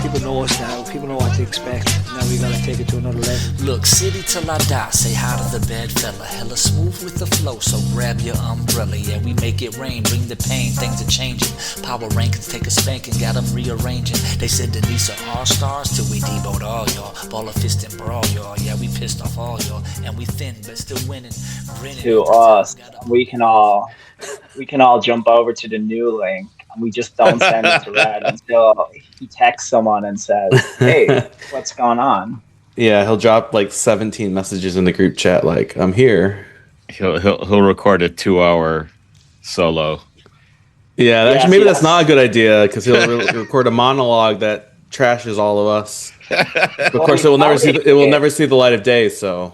People know us now. People know what to expect. Now we gotta take it to another level. Look, city till I die, say hi to the bad fella. Hella smooth with the flow, so grab your umbrella. Yeah, we make it rain, bring the pain, things are changing. Power rankings, take a spanking, got them rearranging. They said Denise are all stars till we deboed all y'all. Ball of fist and brawl y'all, yeah, we pissed off all y'all. And we thin, but still winning. To us, we can all jump over to the new link. We just don't send it to Red until he texts someone and says, "Hey, what's going on?" Yeah, he'll drop like 17 messages in the group chat, like, "I'm here." He'll record a 2-hour solo. Yeah, actually, maybe that's not a good idea because he'll record a monologue that trashes all of us. Of course, it will never see the light of day. So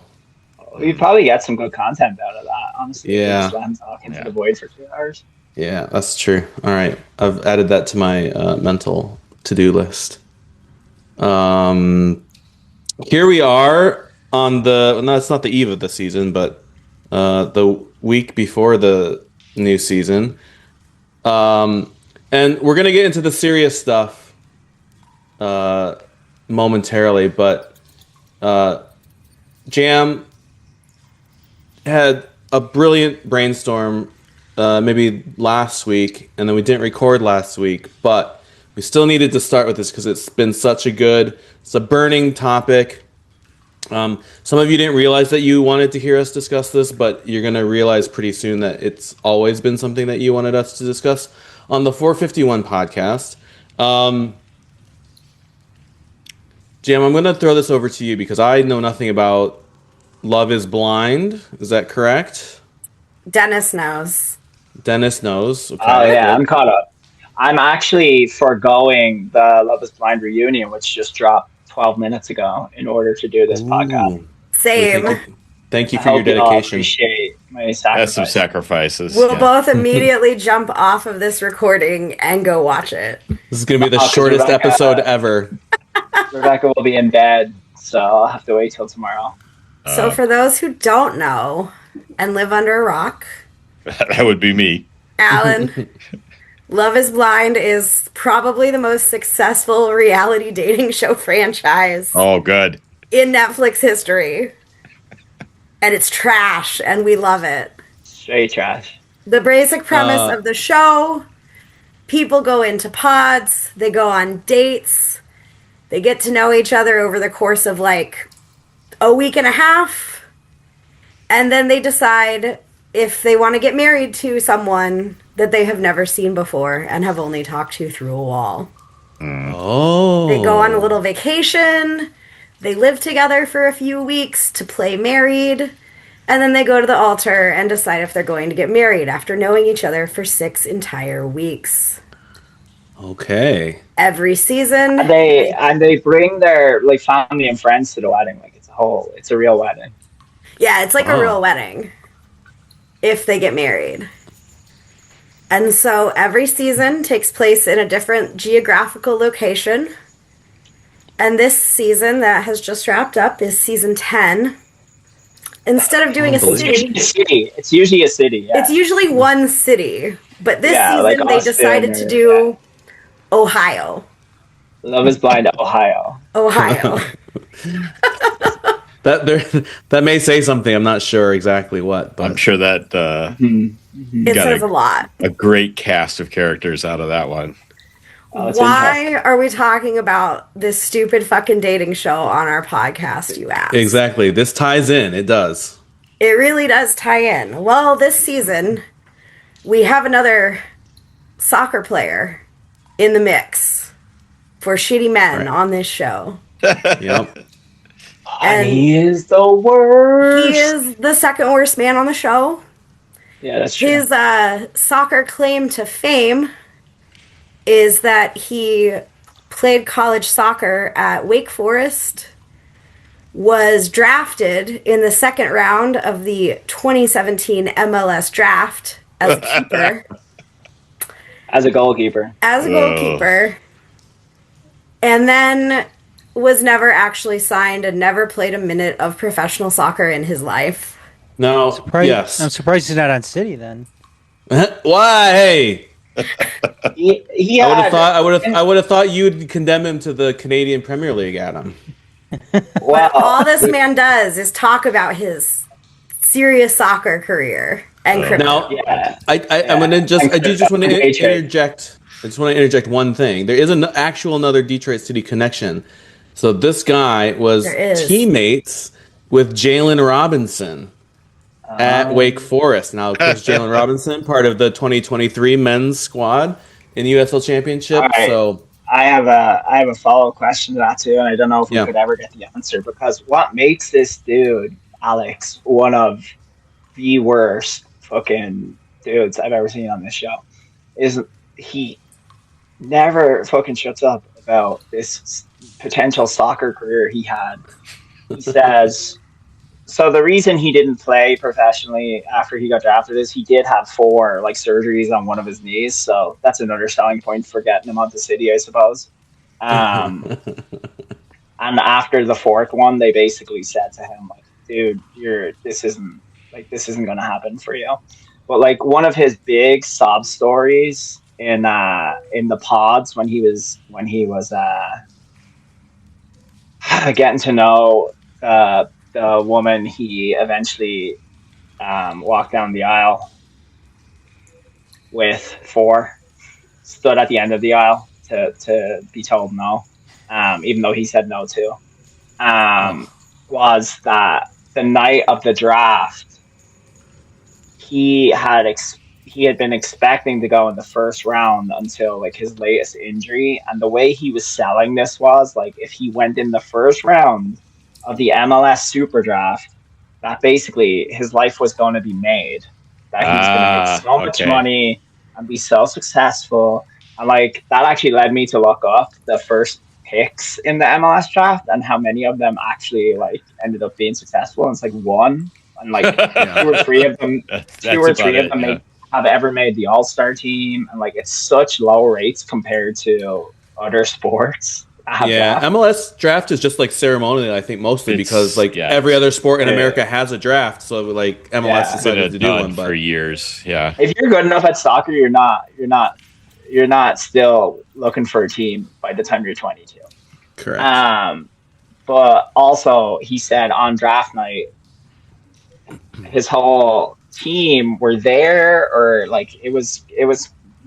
we'd probably get some good content out of that. Honestly, yeah. Just talking to the void for 2 hours. Yeah, that's true. All right. I've added that to my mental to-do list. Here we are on no, it's not the eve of the season, but the week before the new season. And we're going to get into the serious stuff momentarily, but Jam had a brilliant brainstorm maybe last week, and then we didn't record last week, but we still needed to start with this because it's been such it's a burning topic. Some of you didn't realize that you wanted to hear us discuss this, but you're going to realize pretty soon that it's always been something that you wanted us to discuss on the 451 podcast. Jam, I'm going to throw this over to you because I know nothing about Love is Blind. Is that correct? Dennis knows. Okay. Oh, yeah, I'm caught up. I'm actually foregoing the Love is Blind reunion, which just dropped 12 minutes ago, in order to do this podcast. Same. Thank you for your dedication. I appreciate my sacrifice. That's some sacrifices. We'll both immediately jump off of this recording and go watch it. This is going to be the shortest episode ever. Rebecca will be in bed, so I'll have to wait till tomorrow. So for those who don't know and live under a rock, that would be me. Alan, Love is Blind is probably the most successful reality dating show franchise. Oh, good. In Netflix history. And it's trash, and we love it. Straight trash. The basic premise of the show, people go into pods, they go on dates, they get to know each other over the course of like a week and a half, and then they decide if they want to get married to someone that they have never seen before and have only talked to through a wall. Oh. They go on a little vacation, they live together for a few weeks to play married, and then they go to the altar and decide if they're going to get married after knowing each other for 6 entire weeks. Okay. Every season. And they bring their like family and friends to the wedding. Like it's a real wedding. Yeah, it's like a real wedding. If they get married. And so every season takes place in a different geographical location. And this season that has just wrapped up is season 10. Instead of doing a city. It's usually a city, yeah. It's usually one city. But this season like they decided to do Ohio. Love is Blind, Ohio. That may say something. I'm not sure exactly what, but I'm sure that it says a lot. A great cast of characters out of that one. Why are we talking about this stupid fucking dating show on our podcast, you ask? Exactly. This ties in. It does. It really does tie in. Well, this season, we have another soccer player in the mix for shitty men on this show. Yep. And he is the worst. He is the second worst man on the show. Yeah, that's true. His soccer claim to fame is that he played college soccer at Wake Forest, was drafted in the second round of the 2017 MLS draft as a keeper. As a goalkeeper. And then was never actually signed and never played a minute of professional soccer in his life. No. Yes. I'm surprised he's not on City then. Why? Hey. He I would have had, thought I would have thought you'd condemn him to the Canadian Premier League, Adam. well, All this man does is talk about his serious soccer career and crypto. Now, yeah, I'm gonna just I do just want to Day trade. interject. I just want to interject one thing. There is an actual another Detroit City connection. So this guy was There is. teammates with Jalen Robinson at Wake Forest. Now, of course, Jalen Robinson, part of the 2023 men's squad in the USL Championship. All right. So I have a follow-up question to that too, and I don't know if we Yeah. could ever get the answer, because what makes this dude, Alex, one of the worst fucking dudes I've ever seen on this show is he never fucking shuts up about this potential soccer career he had. He says, so the reason he didn't play professionally after he got drafted is he did have 4 like surgeries on one of his knees, so that's another selling point for getting him onto City, I suppose. And after the 4th one, they basically said to him, like, dude, this isn't going to happen for you. But like one of his big sob stories in the pods when he was getting to know the woman he eventually walked down the aisle with, stood at the end of the aisle to be told no, even though he said no too, was that the night of the draft, he had been expecting to go in the first round until like his latest injury, and the way he was selling this was like, if he went in the first round of the MLS Super Draft, that basically his life was going to be made, that he's going to make so much money and be so successful. And like that actually led me to look up the first picks in the MLS draft and how many of them actually like ended up being successful. And it's like 1, and like 2 or 3 of them, have ever made the All-Star team. And like it's such low rates compared to other sports. MLS draft is just like ceremonial, I think, mostly because like every other sport in America has a draft. So like MLS decided to do one for years. Yeah. If you're good enough at soccer, you're not still looking for a team by the time you're 22. Correct. But also he said on draft night, his whole team were there, or like it was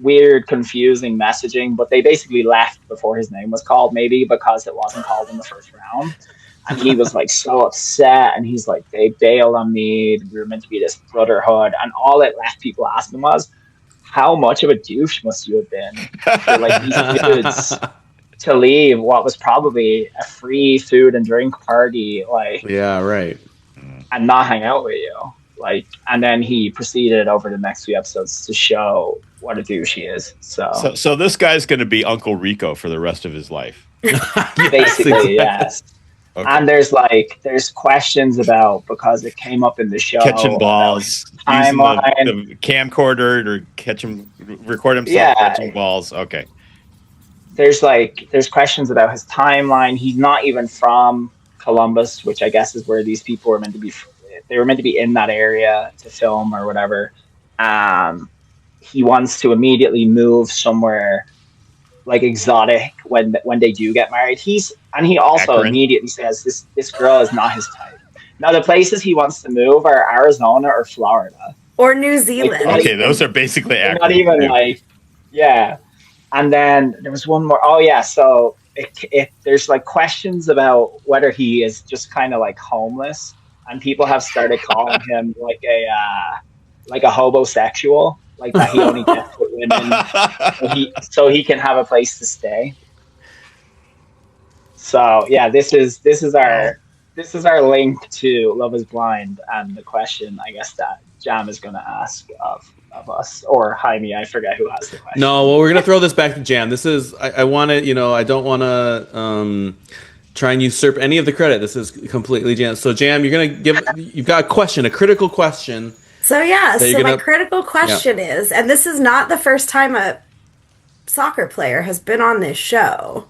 weird, confusing messaging, but they basically left before his name was called, maybe because it wasn't called in the first round. And he was like so upset, and he's like, they bailed on me, we were meant to be this brotherhood. And all it left people asking was, how much of a douche must you have been for like these dudes to leave what was probably a free food and drink party, like, yeah, right, and not hang out with you, like. And then he proceeded over the next few episodes to show what a douche he is. So this guy's going to be Uncle Rico for the rest of his life. Basically, yes. Okay. And there's questions about, because it came up in the show, catching balls, timeline, using the camcorder or record himself catching balls. Okay. There's questions about his timeline. He's not even from Columbus, which I guess is where these people were meant to be. They were meant to be in that area to film or whatever. He wants to immediately move somewhere like exotic when they do get married. He also immediately says this girl is not his type. Now the places he wants to move are Arizona or Florida or New Zealand. Like, okay, those are basically not even too. Like, yeah. And then there was one more. Oh yeah, so there's like questions about whether he is just kind of like homeless, and people have started calling him like a hobosexual. Like that he only gets with women so he can have a place to stay. So yeah, this is our link to Love is Blind, and the question I guess that Jam is gonna ask of us, or Jaime, I forget who has the question. No, well, we're gonna throw this back to Jam. This is I want to, I don't want to try and usurp any of the credit. This is completely Jam. So Jam, you've got a question, a critical question. So yeah, my critical question is, and this is not the first time a soccer player has been on this show.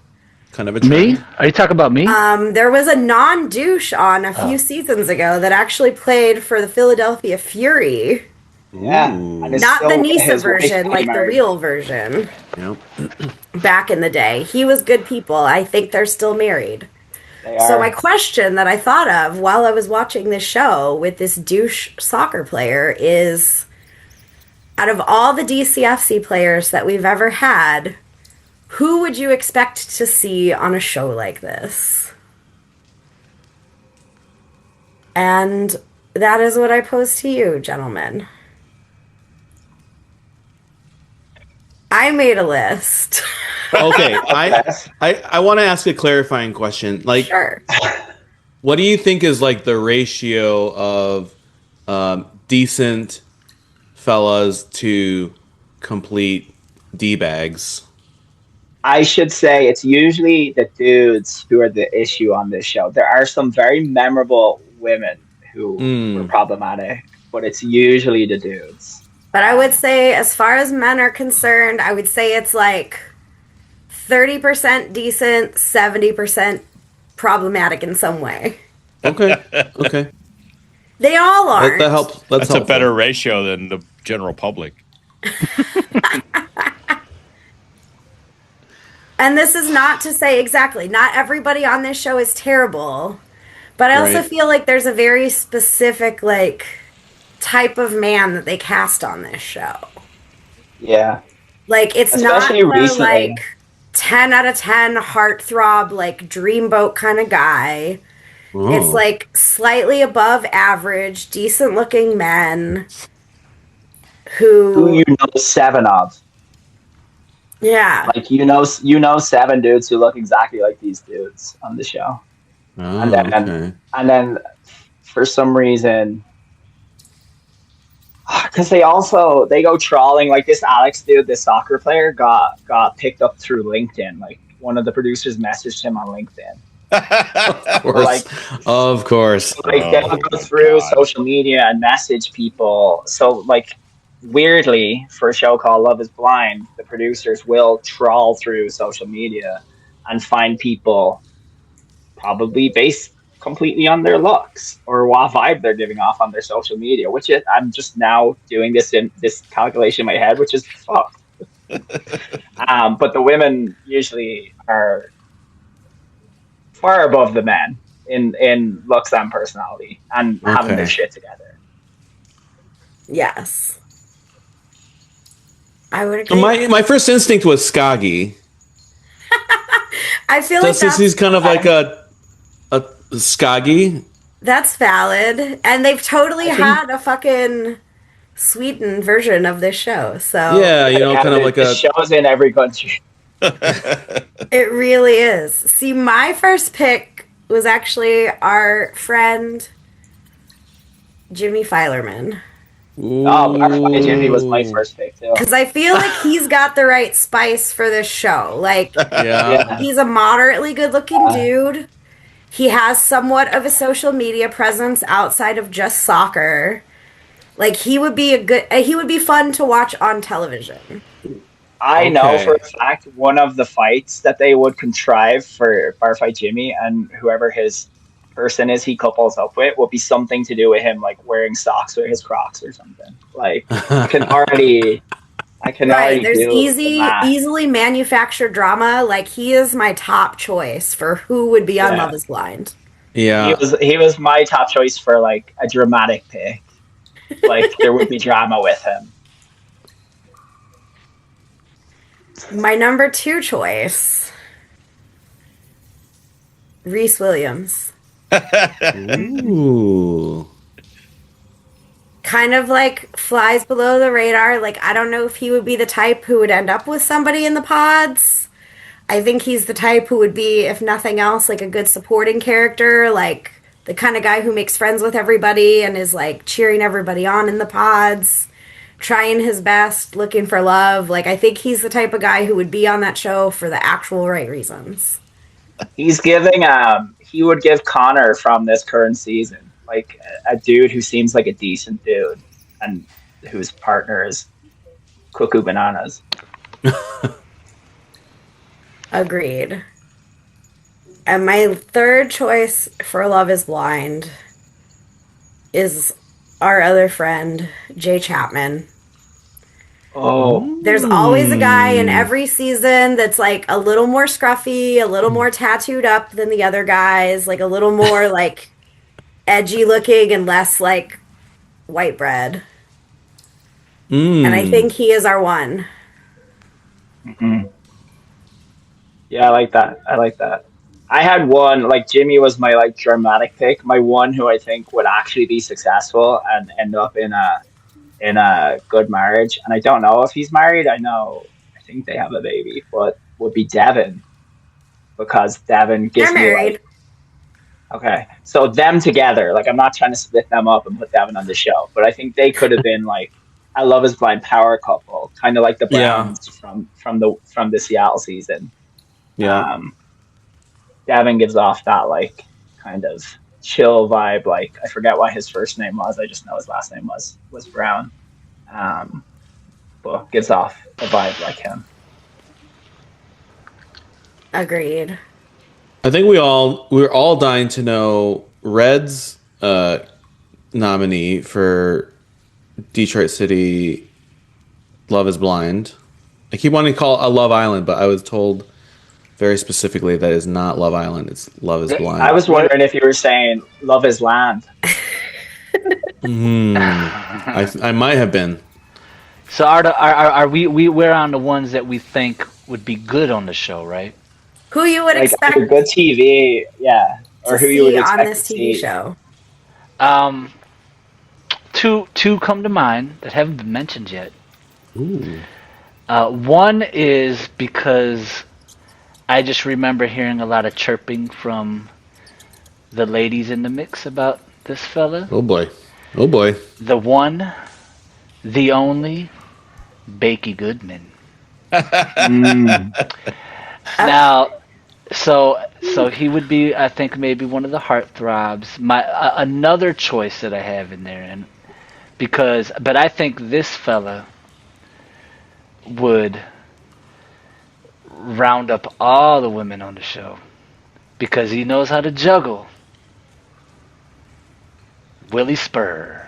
Kind of a trend. Me? Are you talking about me? There was a non-douche on a few seasons ago that actually played for the Philadelphia Fury Yeah, Ooh. and is Not still the with Nisa his wife, version, like the married. real version. Yep. Back in the day, he was good people. I think they're still married. They So my are. question that I thought of while I was watching this show with this douche soccer player is, out of all the DCFC players that we've ever had, who would you expect to see on a show like this? And that is what I pose to you, gentlemen. I made a list. Okay, I want to ask a clarifying question. Like, Sure. what do you think is like the ratio of decent fellas to complete D-bags? I should say it's usually the dudes who are the issue on this show. There are some very memorable women who were problematic, but it's usually the dudes. But I would say, as far as men are concerned, I would say it's like 30% decent, 70% problematic in some way. Okay, okay. They all are. That helps. That's a helpful. better ratio than the general public. And this is not to say exactly, not everybody on this show is terrible. But I also Right. feel like there's a very specific, like, type of man that they cast on this show. Yeah. Like, it's Especially not the, recently. like, 10 out of 10 heartthrob, like, dreamboat kind of guy. Oh. It's, like, slightly above average, decent-looking men Who who... you know 7 of. Yeah. Like you know 7 dudes who look exactly like these dudes on the show. Oh, And then for some reason, because they go trawling, like this Alex dude, this soccer player got picked up through LinkedIn. Like one of the producers messaged him on LinkedIn. Of course. Of course. Like they'll go through social media and message people. So like weirdly, for a show called Love is Blind, the producers will trawl through social media and find people probably based completely on their looks or what vibe they're giving off on their social media, which is, I'm just now doing this in this calculation in my head, which is fucked. But the women usually are far above the men in looks and personality and having their shit together. Yes. I would agree. My first instinct was Skaggy. I feel like Since he's kind of like a Skaggy. that's valid. And they've totally had a fucking Sweden version of this show. So Yeah, you know, kind of like a shows in every country. it really is. See, my first pick was actually our friend Jimmy Filerman. Oh, Butterfly Jimmy was my first pick too. Because I feel like he's got the right spice for this show. Like, yeah. he's a moderately good-looking dude. He has somewhat of a social media presence outside of just soccer. Like, he would be fun to watch on television. I know for a fact one of the fights that they would contrive for Barfight Jimmy and whoever his person is he couples up with will be something to do with him like wearing socks with his Crocs or something. Like I can already There's do the math. easily manufactured drama. Like, he is my top choice for who would be on Love is Blind. Yeah. He was my top choice for like a dramatic pick. Like there would be drama with him. My number 2 choice, Reese Williams. Ooh. Kind of like flies below the radar. Like, I don't know if he would be the type who would end up with somebody in the pods. I think he's the type who would be, if nothing else, like a good supporting character, like the kind of guy who makes friends with everybody and is like cheering everybody on in the pods, trying his best, looking for love. Like, I think he's the type of guy who would be on that show for the actual right reasons. He's giving he would give Connor from this current season, like a dude who seems like a decent dude and whose partner is cuckoo bananas. Agreed. And my third choice for Love is Blind is our other friend, Jay Chapman. Oh, There's always a guy in every season that's like a little more scruffy, a little more tattooed up than the other guys, like a little more like edgy looking and less like white bread. And I think he is our one. yeah, I like that. I like that. I had one, like Jimmy was my like dramatic pick. My one who I think would actually be successful and end up in a good marriage. And I don't know if he's married. I think they have a baby, but would be Devin, because Devin gives They're me married. like, okay, so them together. Like I'm not trying to split them up and put Devin on the show, but I think they could have been like a Love Is Blind power couple, kind of like the Browns from the Seattle season. Yeah. Devin gives off that like kind of chill vibe. Like I forget what his first name was. I just know his last name was Brown. But gives off a vibe like him. Agreed. I think we're all dying to know Red's nominee for Detroit City Love Is Blind. I keep wanting to call it a Love Island, but I was told very specifically that is not Love Island. It's Love Is Blind. I was wondering if you were saying Love Is Land. I might have been. So are we're on the ones that we think would be good on the show, right? Who you would Like expect good TV, yeah, or to who you would see expect on this to TV see. show? Two come to mind that haven't been mentioned yet. Ooh. One is because I just remember hearing a lot of chirping from the ladies in the mix about this fella. Oh boy. Oh boy. The one, the only, Bakey Goodman. Now, so he would be, I think, maybe one of the heartthrobs. Another choice that I have in there, but I think this fella would round up all the women on the show because he knows how to juggle. Willie Spur.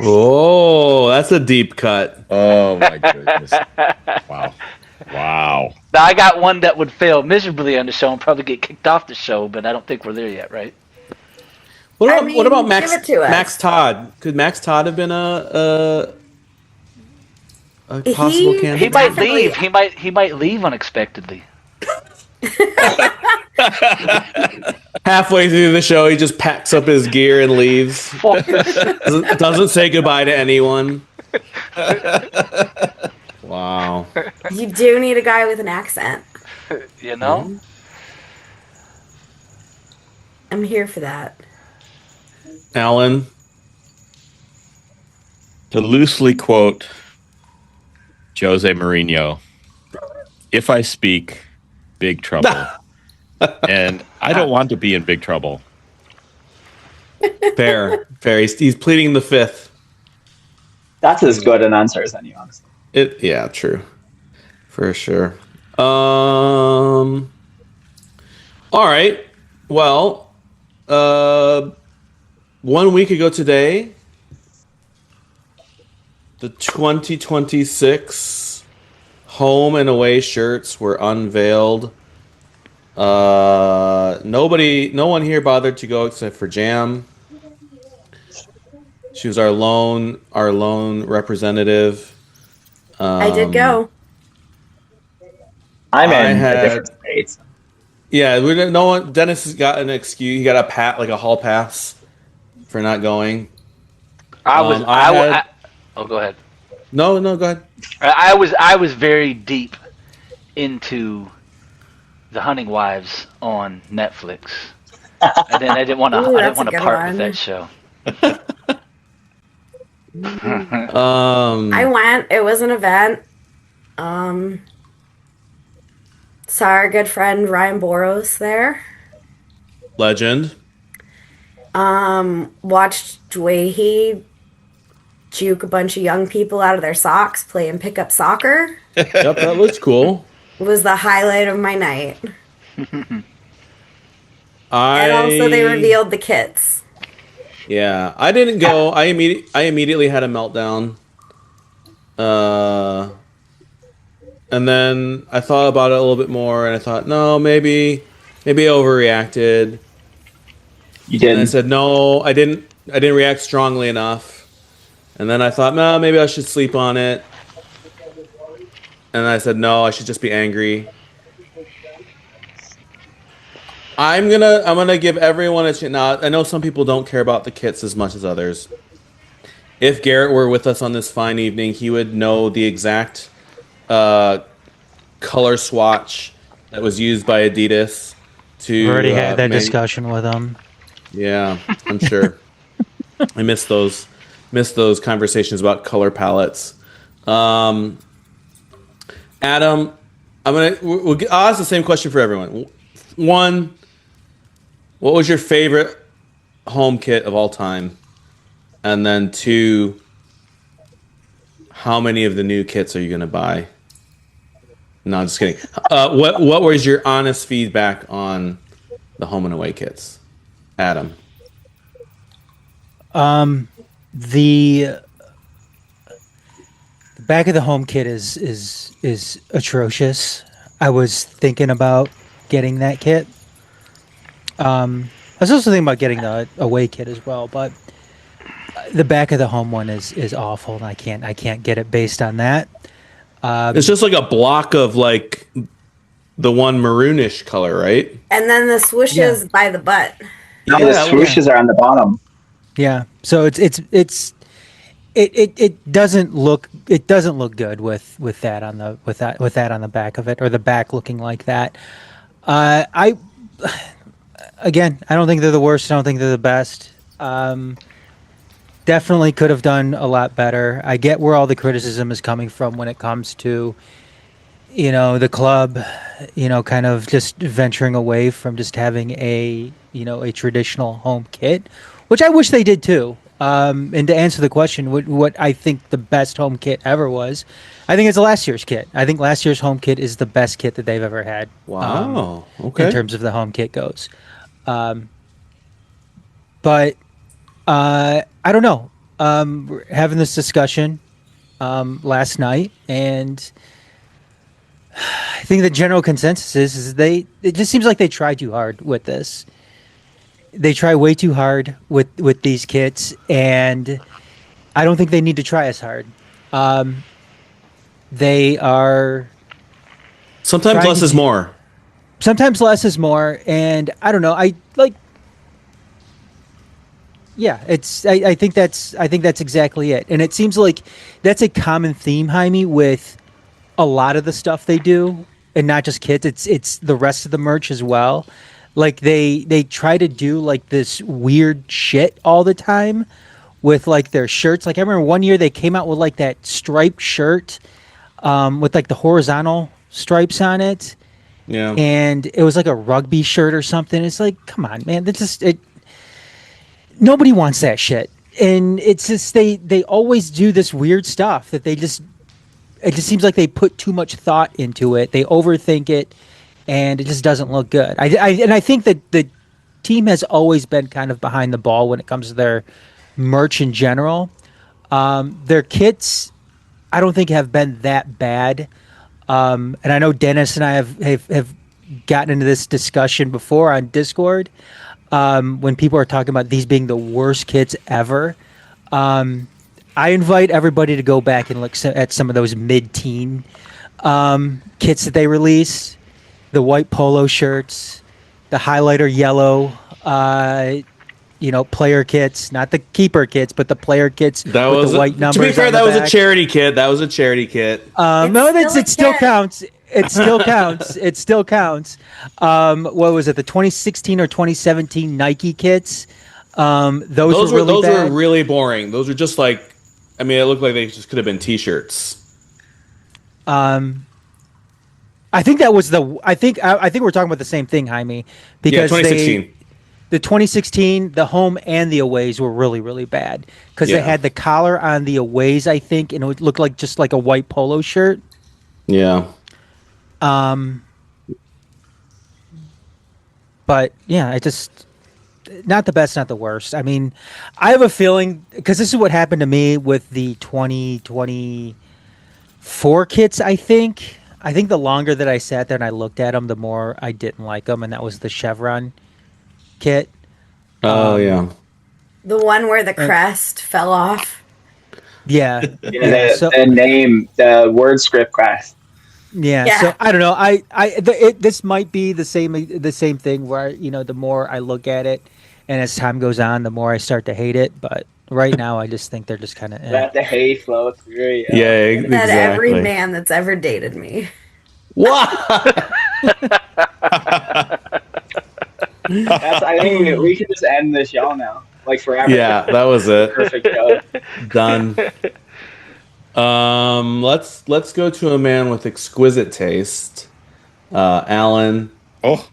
Oh, that's a deep cut. Oh my goodness! Wow. Now I got one that would fail miserably on the show and probably get kicked off the show, but I don't think we're there yet, right? What about Max? give it to us. Max Todd. Could Max Todd have been a possible candidate? He might Definitely. leave. He might leave unexpectedly. Halfway through the show, he just packs up his gear and leaves. Doesn't say goodbye to anyone. Wow. You do need a guy with an accent. You know? I'm here for that. Alan. To loosely quote Jose Mourinho, if I speak, big trouble. And I don't want to be in big trouble. Fair. He's pleading the fifth. That's as good an answer as any, honestly. Yeah, true. For sure. All right. Well, 1 week ago today, the 2026 home and away shirts were unveiled. No one here bothered to go except for Jam. She was our lone representative. I did go. I'm in a different states. Yeah, no one. Dennis has got an excuse. He got a hall pass for not going. oh, go ahead. No, go ahead. I was very deep into The Hunting Wives on Netflix, and then I didn't want to part with that show. I went. It was an event. Saw our good friend Ryan Boros there. Legend. Watched Dwayne juke a bunch of young people out of their socks playing pickup soccer. Yep, that looks cool. Was the highlight of my night. And also they revealed the kits. Yeah, I didn't go. I immediately had a meltdown. And then I thought about it a little bit more, and I thought, no, maybe I overreacted. You And I didn't. said, no, I didn't react strongly enough. And then I thought, no, maybe I should sleep on it. And I said, no, I should just be angry. I'm gonna give everyone a chance. Now, I know some people don't care about the kits as much as others. If Garrett were with us on this fine evening, he would know the exact color swatch that was used by Adidas to. We've already had that discussion with him. Yeah, I'm sure. I miss those conversations about color palettes. Adam, I'll ask the same question for everyone. One, what was your favorite home kit of all time? And then two, how many of the new kits are you going to buy? No, I'm just kidding. What was your honest feedback on the home and away kits, Adam? The back of the home kit is atrocious. I was thinking about getting that kit. I was also thinking about getting the away kit as well, but the back of the home one is awful, and I can't get it based on that. It's just like a block of like the one maroonish color, right? And then the swooshes by the butt. No, the swooshes are on the bottom. Yeah, so it doesn't look good with that on the back of it, or the back looking like that. I don't think they're the worst. I don't think they're the best. Definitely could have done a lot better. I get where all the criticism is coming from when it comes to, the club, kind of just venturing away from just having a traditional home kit, which I wish they did too. And to answer the question, what I think the best home kit ever was, I think it's last year's kit. I think last year's home kit is the best kit that they've ever had. Wow. Okay. In terms of the home kit goes. But I don't know. We're having this discussion last night, and I think the general consensus is it just seems like they try too hard with this. They try way too hard with these kits, and I don't think they need to try as hard. They are sometimes less is more. Sometimes less is more, and I don't know. Yeah, I think that's exactly it, and it seems like that's a common theme, Jaime, with a lot of the stuff they do, and not just kits. It's the rest of the merch as well. Like they try to do like this weird shit all the time with like their shirts. Like I remember one year they came out with like that striped shirt with like the horizontal stripes on it. Yeah, and it was like a rugby shirt or something. It's like, come on, man, that's just it. Nobody wants that shit, and it's just they always do this weird stuff that it just seems like they put too much thought into it. They overthink it, and it just doesn't look good. I think that the team has always been kind of behind the ball when it comes to their merch in general. Their kits, I don't think have been that bad, and I know Dennis and I have gotten into this discussion before on Discord. When people are talking about these being the worst kits ever, I invite everybody to go back and look at some of those mid-teen kits that they release. The white polo shirts, the highlighter yellow, player kits, not the keeper kits, but the player kits with the white numbers. To be fair, that was back. a charity kit. It still counts. It still counts. It still counts. What was it? The 2016 or 2017 Nike kits. Those were really boring. Those were just like, it looked like they just could have been T-shirts. I think that was I think we're talking about the same thing, Jaime. Because 2016. The 2016, the home and the aways were really, really bad because they had the collar on the aways, I think, and it looked like just like a white polo shirt. Yeah. But yeah, not the best, not the worst. I mean, I have a feeling because this is what happened to me with the 2024 kits. I think the longer that I sat there and I looked at them, the more I didn't like them, and that was the Chevron kit. Oh yeah. The one where the And- crest fell off. Yeah, Yeah, So the name, the word script crest. yeah, so I don't know. This might be the same thing where the more I look at it, and as time goes on, the more I start to hate it. But right now, I just think they're just kind of. Let the hate flow through you. Yeah, That every exactly. man that's ever dated me. What? I think we can just end the show now, like forever. Yeah, that was it. Perfect show. Done. Let's go to a man with exquisite taste. Alan, Oh,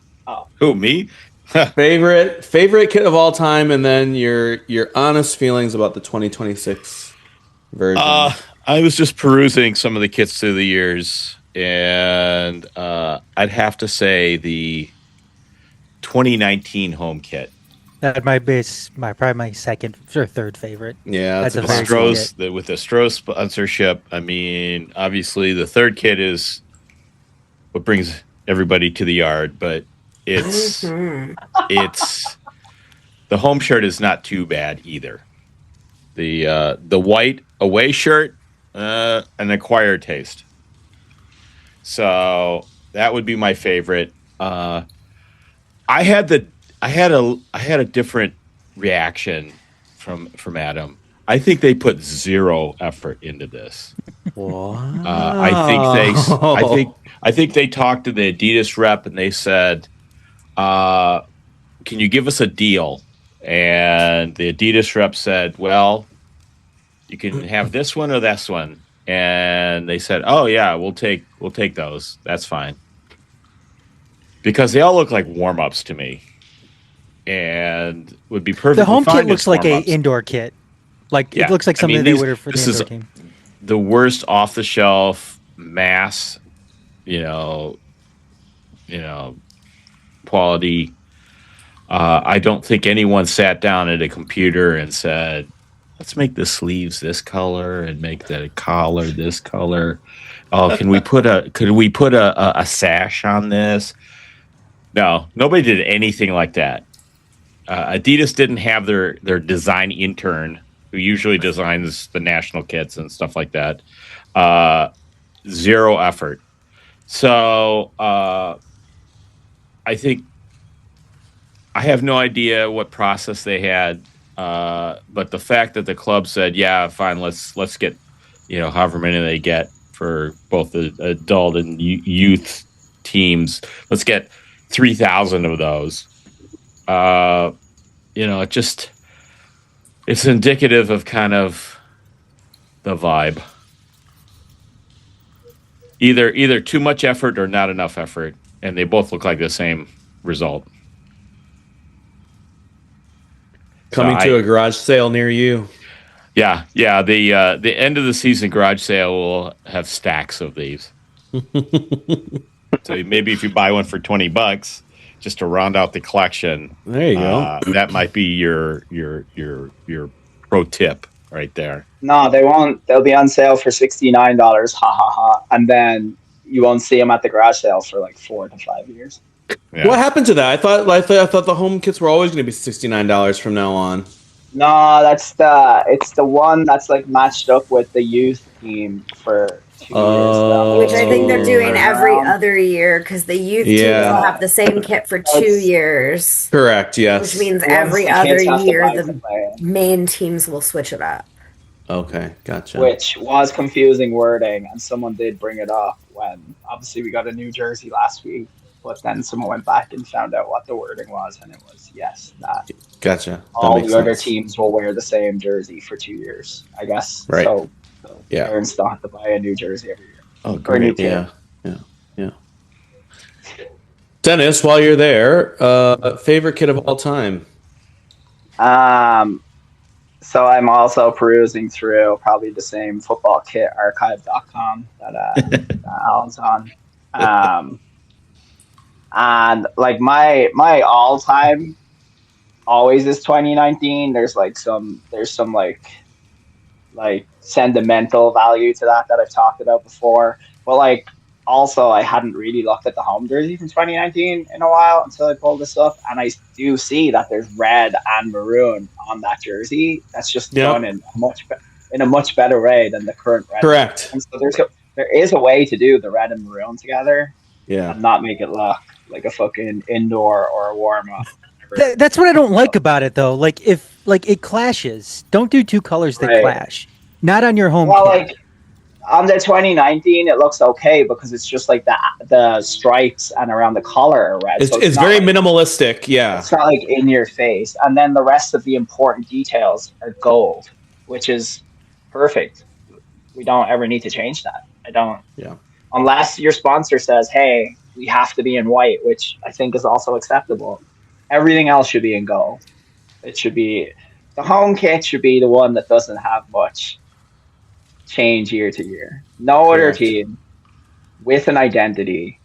who, me? favorite kit of all time, and then your honest feelings about the 2026 version. I was just perusing some of the kits through the years, and I'd have to say the 2019 home kit. That might be probably my second or third favorite. Yeah, That's that's a a very very good Stroh's, with the Stroh sponsorship. I mean, obviously the third kit is what brings everybody to the yard, but it's the home shirt is not too bad either. The white away shirt, an acquired taste. So that would be my favorite. I had a different reaction from Adam. I think they put zero effort into this. I think they talked to the Adidas rep and they said, "Can you give us a deal?" And the Adidas rep said, "Well, you can have this one or this one." And they said, "Oh yeah, we'll take those. That's fine." Because they all look like warm-ups to me. And would be perfect. The home kit looks like a indoor kit. Like it looks like something they would have for the indoor team. The worst off-the-shelf mass, quality. I don't think anyone sat down at a computer and said, "Let's make the sleeves this color and make the collar this color. Oh, could we put a sash on this?" No, nobody did anything like that. Adidas didn't have their design intern, who usually designs the national kits and stuff like that. Zero effort. So I think I have no idea what process they had, but the fact that the club said, "Yeah, fine, let's get however many they get for both the adult and youth teams, let's get 3,000 of those." It's indicative of kind of the vibe. Either too much effort or not enough effort, and they both look like the same result. Coming to a garage sale near you. Yeah. The end of the season garage sale will have stacks of these. So maybe if you buy one for $20, just to round out the collection, there you go. That might be your pro tip right there. No, they won't. They'll be on sale for $69. Ha ha ha! And then you won't see them at the garage sale for like 4 to 5 years. Yeah. What happened to that? I thought the home kits were always going to be $69 from now on. No, it's the one that's like matched up with the youth team for 2 years. Though. Which I think they're doing every other year because the youth teams will have the same kit for 2 years. Correct, yes. Which means every other year the main teams will switch it up. Okay, gotcha. Which was confusing wording, and someone did bring it up when obviously we got a new jersey last week. But then someone went back and found out what the wording was, and it was that gotcha. All the other teams will wear the same jersey for 2 years, I guess. Right. So parents don't have to buy a new jersey every year. Oh, great. Yeah. Dennis, while you're there, favorite kit of all time? So I'm also perusing through probably the same football kit archive.com that Alan's on. And like my all-time always is 2019. There's some like sentimental value to that I've talked about before. But like also I hadn't really looked at the home jersey from 2019 in a while until I pulled this up, and I do see that there's red and maroon on that jersey. That's just done in a much better way than the current red. Correct. And so there is a way to do the red and maroon together, and not make it look like a fucking indoor or a warm up. That's what I don't like about it, though. Like, if it clashes, don't do two colors that clash. Not on your home kit. Like on the 2019, it looks okay because it's just like the stripes and around the collar are red. It's very minimalistic. Yeah, it's not like in your face. And then the rest of the important details are gold, which is perfect. We don't ever need to change that. I don't. Yeah. Unless your sponsor says, "Hey, we have to be in white," which I think is also acceptable. Everything else should be in gold. It should be the home kit should be the one that doesn't have much change year to year. No other team with an identity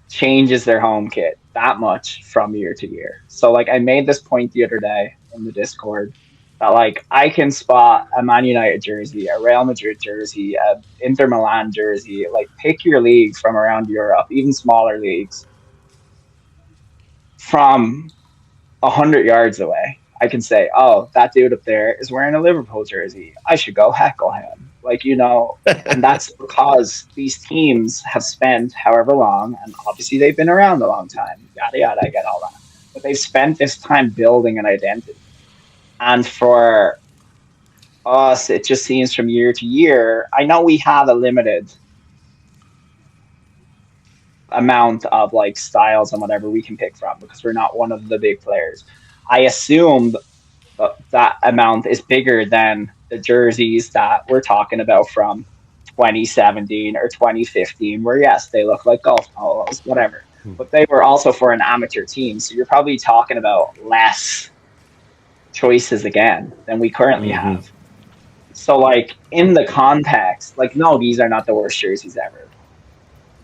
changes their home kit that much from year to year. So like I made this point the other day in the Discord that like I can spot a Man United jersey, a Real Madrid jersey, a Inter Milan jersey, like pick your league from around Europe, even smaller leagues, from 100 yards away. I can say, oh, that dude up there is wearing a Liverpool jersey. I should go heckle him. Like, you know, and that's because these teams have spent however long, and obviously they've been around a long time, yada, yada, I get all that. But they've spent this time building an identity. And for us, it just seems from year to year, I know we have a limited amount of like styles and whatever we can pick from because we're not one of the big players. I assume that amount is bigger than the jerseys that we're talking about from 2017 or 2015, where yes, they look like golf polos, whatever, but they were also for an amateur team. So you're probably talking about less choices again than we currently have. So like in the context, like, no, these are not the worst jerseys ever.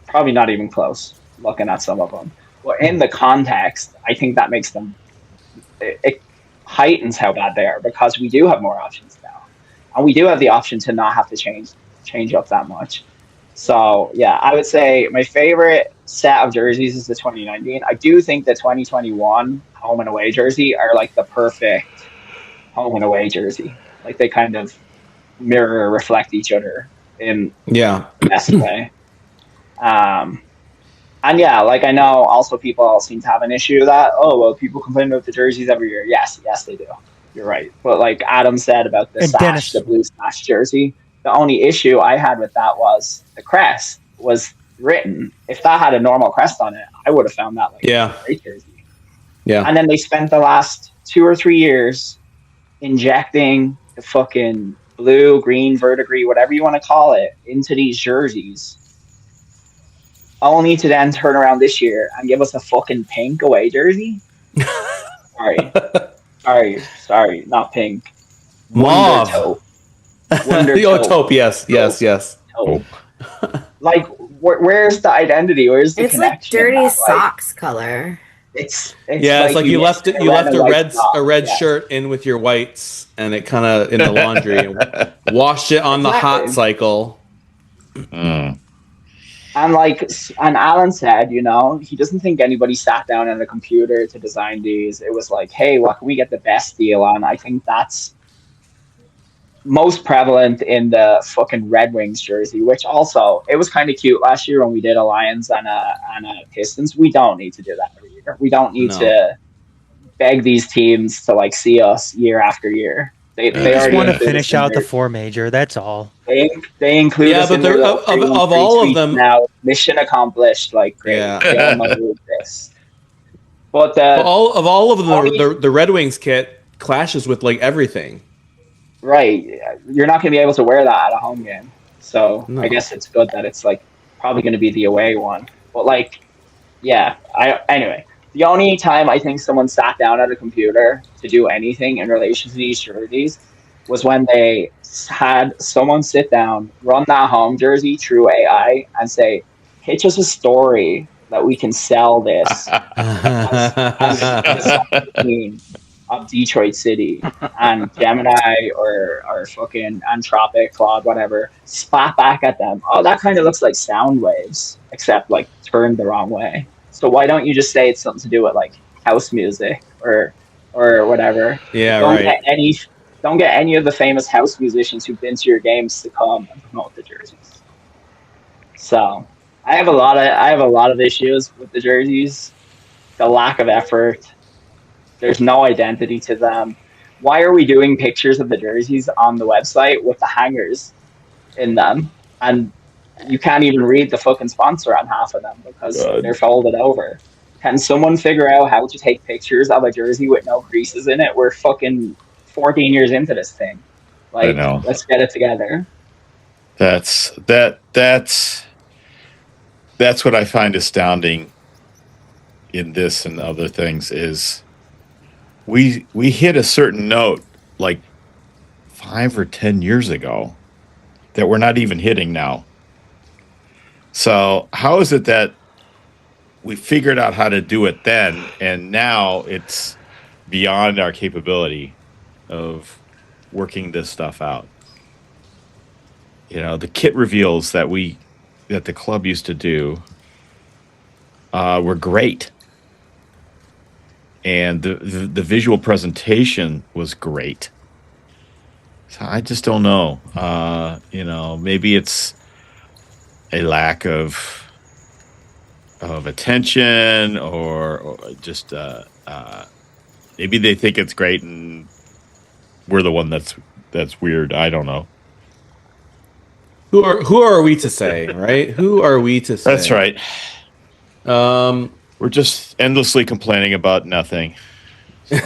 Probably not even close looking at some of them. But in the context, I think that makes them, it heightens how bad they are because we do have more options now. And we do have the option to not have to change up that much. So yeah, I would say my favorite set of jerseys is the 2019. I do think the 2021 home and away jersey are like the perfect home and away jersey. Like they kind of reflect each other in the best way. And yeah, like I know also people seem to have an issue that, oh, well, people complain about the jerseys every year. Yes, they do. You're right. But like Adam said about the sash, the blue sash jersey, the only issue I had with that was the crest was written. If that had a normal crest on it, I would have found that like a great jersey. Yeah. And then they spent the last 2 or 3 years injecting the fucking blue, green, verdigris, whatever you want to call it, into these jerseys. Only to then turn around this year and give us a fucking pink away jersey. Sorry, not pink. Mauve. Wonder the taupe, yes. Taupe. Like, where's the identity? Where's the connection? It's like dirty socks color. It's like you left a red shirt in with your whites, and it kind of in the laundry, and washed it on the hot cycle. And Alan said, you know, he doesn't think anybody sat down at a computer to design these. It was like, hey, what can we get the best deal on? I think that's most prevalent in the fucking Red Wings jersey, which also, it was kind of cute last year when we did a Lions and a Pistons. We don't need to do that every year. We don't need to beg these teams to like see us year after year. They just want to finish out the 4 major. That's all. They include us in their of all of them now. Mission accomplished. Like great. They all do this. But all of them, the Red Wings kit clashes with like everything. Right, you're not going to be able to wear that at a home game. So I guess it's good that it's like probably going to be the away one. But like, yeah. Anyway. The only time I think someone sat down at a computer to do anything in relation to these jerseys was when they had someone sit down, run that home jersey through AI, and say, pitch us a story that we can sell this as of Detroit City, and Gemini or fucking Anthropic, Claude, whatever, spat back at them. Oh, that kind of looks like sound waves, except like turned the wrong way. So why don't you just say it's something to do with like house music or whatever? Yeah, Don't right. don't get any of the famous house musicians who've been to your games to come and promote the jerseys. So I have a lot of issues with the jerseys. The lack of effort. There's no identity to them. Why are we doing pictures of the jerseys on the website with the hangers in them? And you can't even read the fucking sponsor on half of them because they're folded over. Can someone figure out how to take pictures of a jersey with no creases in it? We're fucking 14 years into this thing. Like, I know. let's get it together. That's what I find astounding in this and other things is we hit a certain note like 5 or 10 years ago that we're not even hitting now. So how is it that we figured out how to do it then, and now it's beyond our capability of working this stuff out? You know, the kit reveals that the club used to do were great, and the visual presentation was great. So I just don't know. You know, maybe it's a lack of attention, or just maybe they think it's great and we're the one that's weird. I don't know. Who are we to say, right? Who are we to say? That's right. We're just endlessly complaining about nothing. So.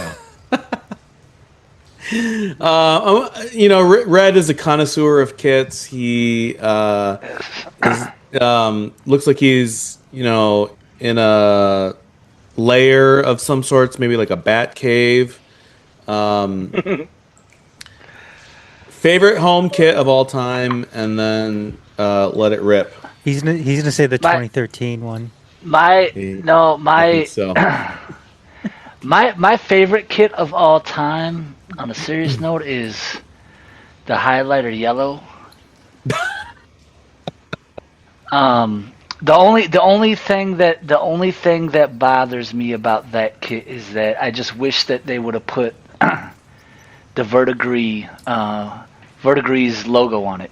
You know, Red is a connoisseur of kits. He looks like he's, you know, in a lair of some sorts, maybe like a bat cave. Favorite home kit of all time, and then let it rip. He's gonna say the 2013 one. My favorite kit of all time, on a serious note, is the highlighter yellow. The only thing that bothers me about that kit is that I just wish that they would have put the Verdigris logo on it.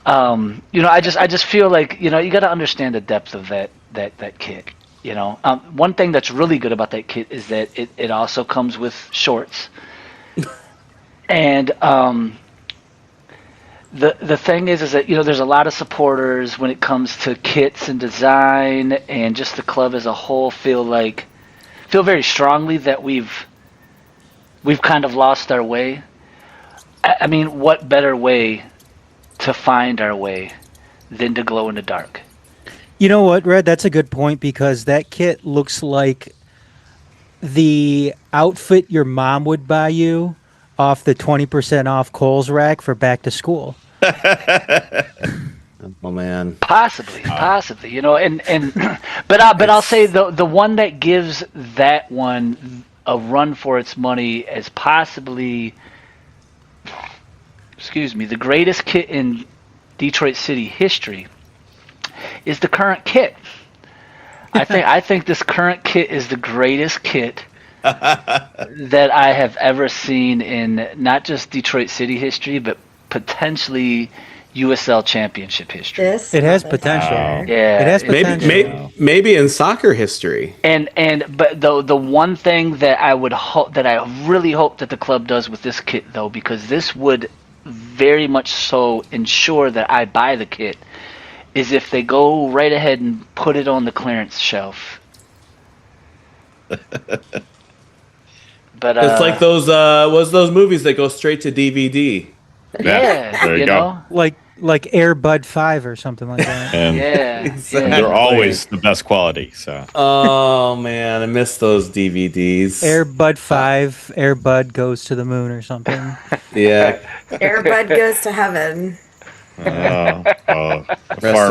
You know, I just feel like, you know, you got to understand the depth of that kit. You know, one thing that's really good about that kit is that it also comes with shorts. And the thing is that, you know, there's a lot of supporters when it comes to kits and design, and just the club as a whole feel very strongly that we've kind of lost our way. I mean, what better way to find our way than to glow in the dark? You know what, Red? That's a good point, because that kit looks like the outfit your mom would buy you off the 20% off Kohl's rack for back to school. Oh man, possibly, you know, but I'll say the one that gives that one a run for its money as possibly, the greatest kit in Detroit City history is the current kit. I think this current kit is the greatest kit that I have ever seen in not just Detroit City history, but potentially USL Championship history. This It has potential. Yeah, It has potential. maybe in soccer history. But the one thing that I really hope that the club does with this kit, though, because this would very much so ensure that I buy the kit, is if they go right ahead and put it on the clearance shelf. But It's like those movies that go straight to DVD. Yeah, there you go. know? Like Air Bud 5 or something like that. And Yeah. they're always the best quality. So Oh man, I miss those DVDs. Air Bud 5, Air Bud goes to the moon or something. Yeah. Airbud goes to heaven. farm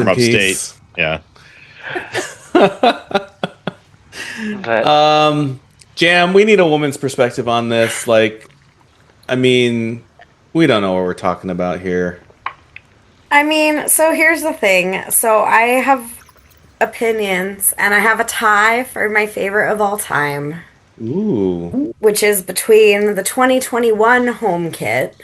in upstate. peace. Yeah. But Jam, we need a woman's perspective on this. Like, I mean, we don't know what we're talking about here. I mean, so here's the thing. So I have opinions, and I have a tie for my favorite of all time. Ooh. Which is between the 2021 home kit.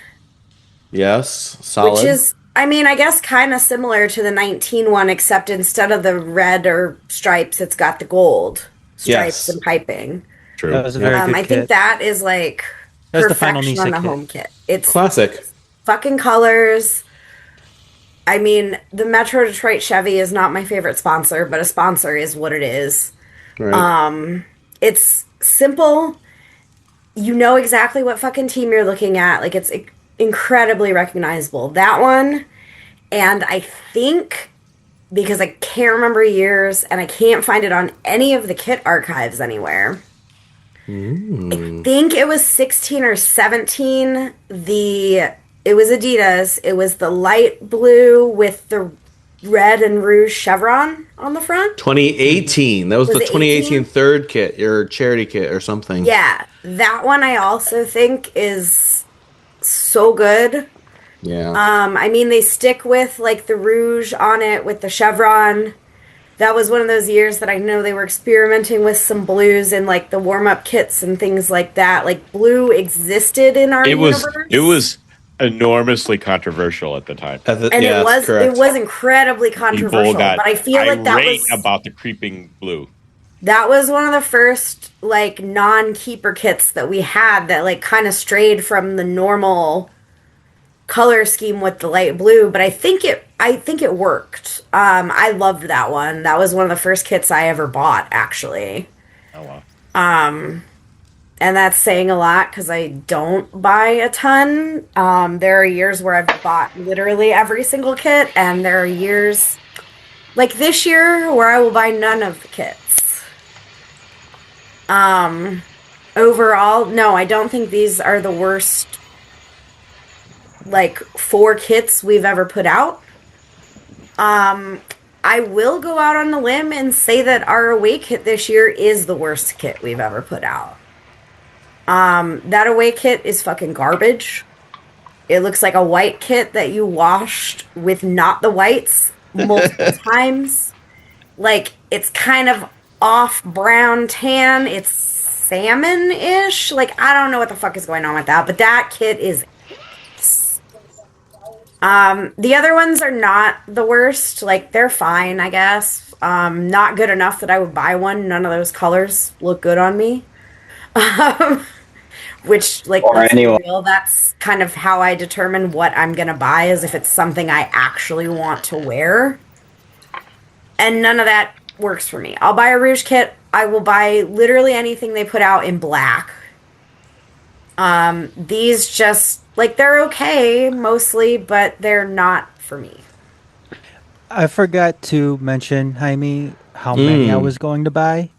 Yes, solid. Which is, I mean, I guess kind of similar to the 19 one, except instead of the red or stripes, it's got the gold stripes and piping. True. That was a very good I kit. think that is like That's the final perfection Nisa on the kit. home kit. It's classic. Fucking colors. I mean, the Metro Detroit Chevy is not my favorite sponsor, but a sponsor is what it is. Right. It's simple. You know exactly what fucking team you're looking at. Like, it's incredibly recognizable. That one, and I think, because I can't remember years, and I can't find it on any of the kit archives anywhere. I think it was 16 or 17. It was Adidas. It was the light blue with the red and rouge chevron on the front. 2018. That was the it 2018 18? third kit, your charity kit or something. Yeah, that one I also think is so good. Yeah. I mean, they stick with like the rouge on it with the chevron. That was one of those years that I know they were experimenting with some blues in like the warm-up kits and things like that. Like, blue existed in our universe. It was enormously controversial at the time. It was incredibly controversial. People got But I feel like that irate was about the creeping blue. that was one of the first like non-keeper kits that we had that like kind of strayed from the normal color scheme with the light blue, but I think it worked. I loved that one. That was one of the first kits I ever bought, actually. Oh wow. And that's saying a lot because I don't buy a ton. There are years where I've bought literally every single kit, and there are years like this year where I will buy none of the kits. Overall, no, I don't think these are the worst like 4 kits we've ever put out. I will go out on a limb and say that our away kit this year is the worst kit we've ever put out. That away kit is fucking garbage. It looks like a white kit that you washed with not the whites multiple times. Like, it's kind of off brown tan. It's salmon-ish. Like, I don't know what the fuck is going on with that, but that kit is... the other ones are not the worst. Like, they're fine, I guess. Not good enough that I would buy one. None of those colors look good on me. Which, like, let's be real, that's kind of how I determine what I'm gonna buy, is if it's something I actually want to wear. And none of that works for me. I'll buy a Rouge kit. I will buy literally anything they put out in black. These just, like, they're okay, mostly, but they're not for me. I forgot to mention, Jaime, how many I was going to buy.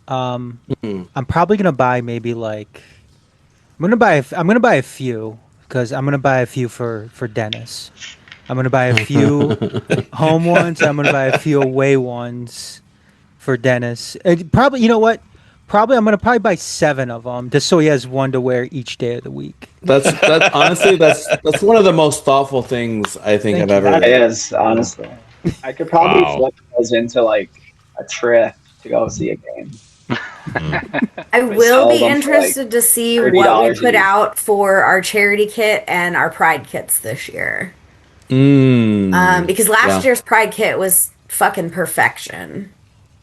I'm probably gonna buy maybe like I'm gonna buy a few, because I'm gonna buy a few for Dennis. I'm gonna buy a few home ones. I'm gonna buy a few away ones for Dennis. And probably, you know what? I'm gonna buy 7 of them, just so he has one to wear each day of the week. That's honestly that's one of the most thoughtful things I think I've ever. That is, honestly. I could probably flip those into like a trip to go see a game. I will be interested to see what we put out for our charity kit and our pride kits this year. Because last year's pride kit was fucking perfection.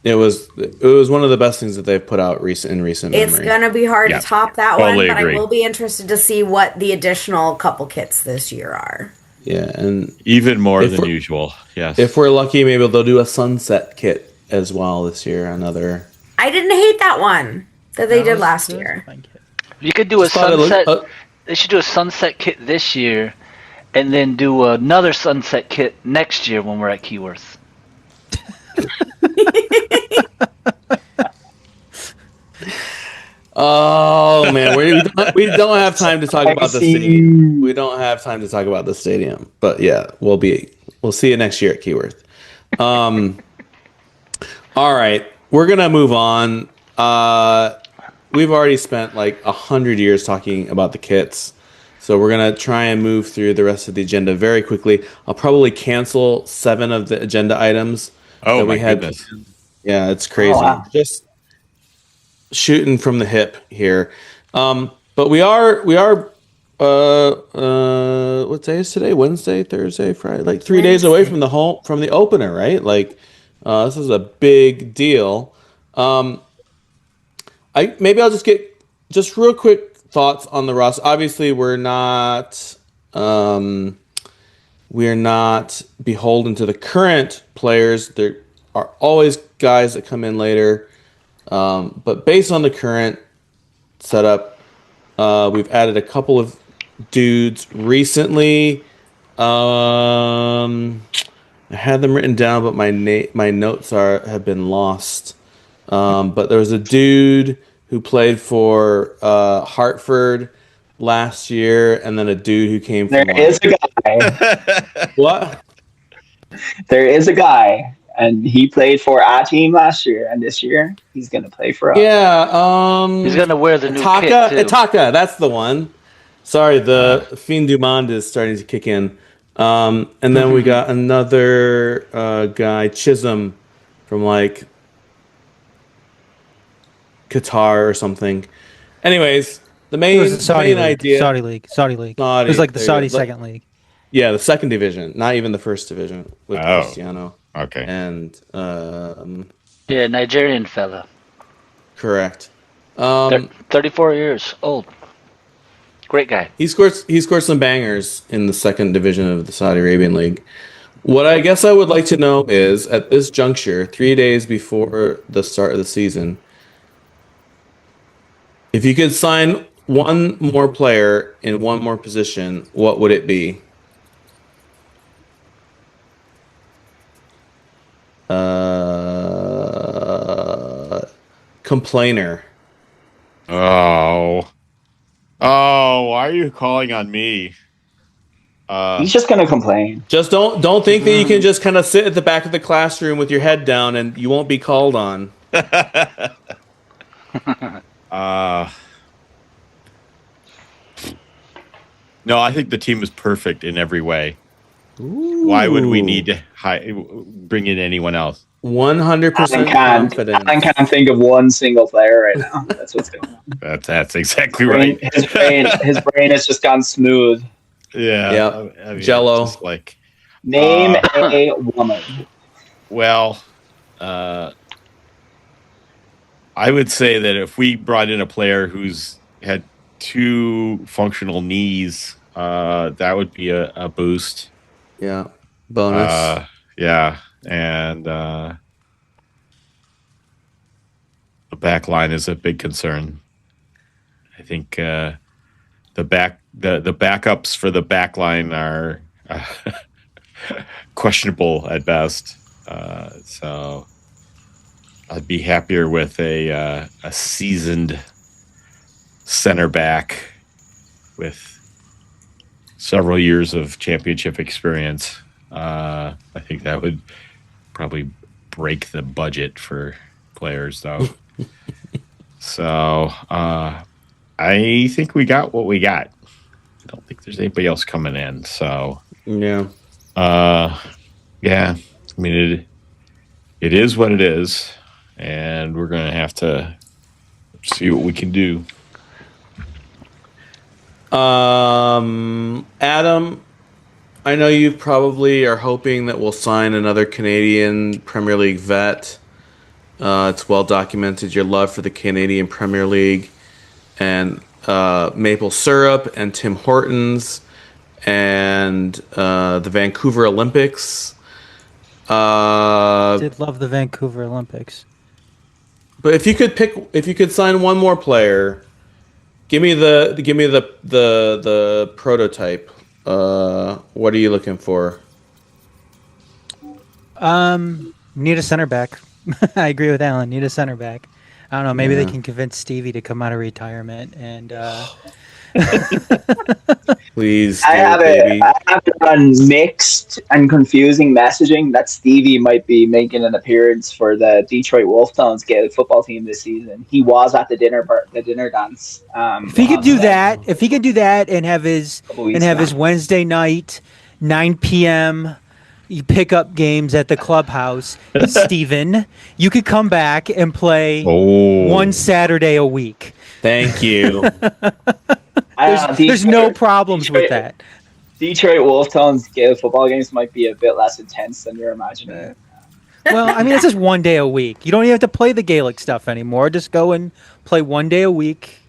It was one of the best things that they've put out in recent memory. It's gonna be hard to top that totally one, but agree. I will be interested to see what the additional couple kits this year are. Yeah, and even more than usual. Yes. If we're lucky, maybe they'll do a sunset kit as well this year. Another. I didn't hate that one that they did last year. You could do a sunset. They should do a sunset kit this year, and then do another sunset kit next year when we're at Keyworth. Oh man, we don't have time to talk about the stadium. We don't have time to talk about the stadium. But yeah, we'll see you next year at Keyworth. All right, we're gonna move on. we've already spent like 100 years talking about the kits. So we're going to try and move through the rest of the agenda very quickly. I'll probably cancel 7 of the agenda items Oh that my we had. goodness. Yeah, it's crazy. Oh, wow. Just shooting from the hip here. But we are what day is today? Wednesday, Thursday, Friday, like 3 days away from the opener, right? Like this is a big deal. Maybe I'll just get just real quick thoughts on the roster. Obviously, we're not beholden to the current players. There are always guys that come in later, but based on the current setup, we've added a couple of dudes recently. I had them written down, but my notes have been lost. But there was a dude who played for Hartford last year, and then a dude who came from. There is a guy. What? There is a guy, and he played for our team last year, and this year he's going to play for us. Yeah. He's gonna wear the new kit too. Itaka, that's the one. Sorry, the Fin du Monde is starting to kick in. And then we got another guy, Chisholm, from like Qatar or something. Anyways, the main idea. Saudi league. It was like the Saudi second league. Yeah, the second division, not even the first division with Cristiano. Okay. And Yeah, Nigerian fella. correct. 34 years old. Great guy. He scored some bangers in the second division of the Saudi Arabian League. What I guess I would like to know is, at this juncture, 3 days before the start of the season, if you could sign one more player in one more position, what would it be? Complainer. Oh, why are you calling on me? He's just going to complain. Just don't think that you can just kind of sit at the back of the classroom with your head down and you won't be called on. No, I think the team is perfect in every way. Ooh. Why would we need to bring in anyone else? 100% confidence. I can't think of one single player right now. That's what's going on. That's exactly right. His brain has just gone smooth. Yeah. Yep. I mean, Jello. Like, name a woman. Well, I would say that if we brought in a player who's had 2 functional knees, that would be a boost. Yeah. Bonus. Yeah. And the back line is a big concern. I think the backups for the back line are questionable at best. So I'd be happier with a seasoned center back with several years of championship experience. I think that would probably break the budget for players, though. So I think we got what we got. I don't think there's anybody else coming in. So yeah. Yeah. I mean, it is what it is, and we're gonna have to see what we can do. Adam, I know you probably are hoping that we'll sign another Canadian Premier League vet. It's well documented your love for the Canadian Premier League and maple syrup and Tim Hortons and the Vancouver Olympics. Did love the Vancouver Olympics. But if you could sign one more player, give me the prototype. What are you looking for? Need a center back. I agree with Alan. Need a center back. I don't know. Maybe they can convince Stevie to come out of retirement and Please, I have baby. I have it on mixed and confusing messaging that Stevie might be making an appearance for the Detroit Wolftones Gaelic football team this season. He was at the dinner dance. If he could On do Saturday, that, if he could do that and have his a couple weeks back. Wednesday night 9 p.m. you pick up games at the clubhouse, Steven, you could come back and play one Saturday a week. Thank you. There's no problems with that. Detroit Wolftones Gaelic football games might be a bit less intense than you're imagining. Well, I mean, it's just one day a week. You don't even have to play the Gaelic stuff anymore. Just go and play one day a week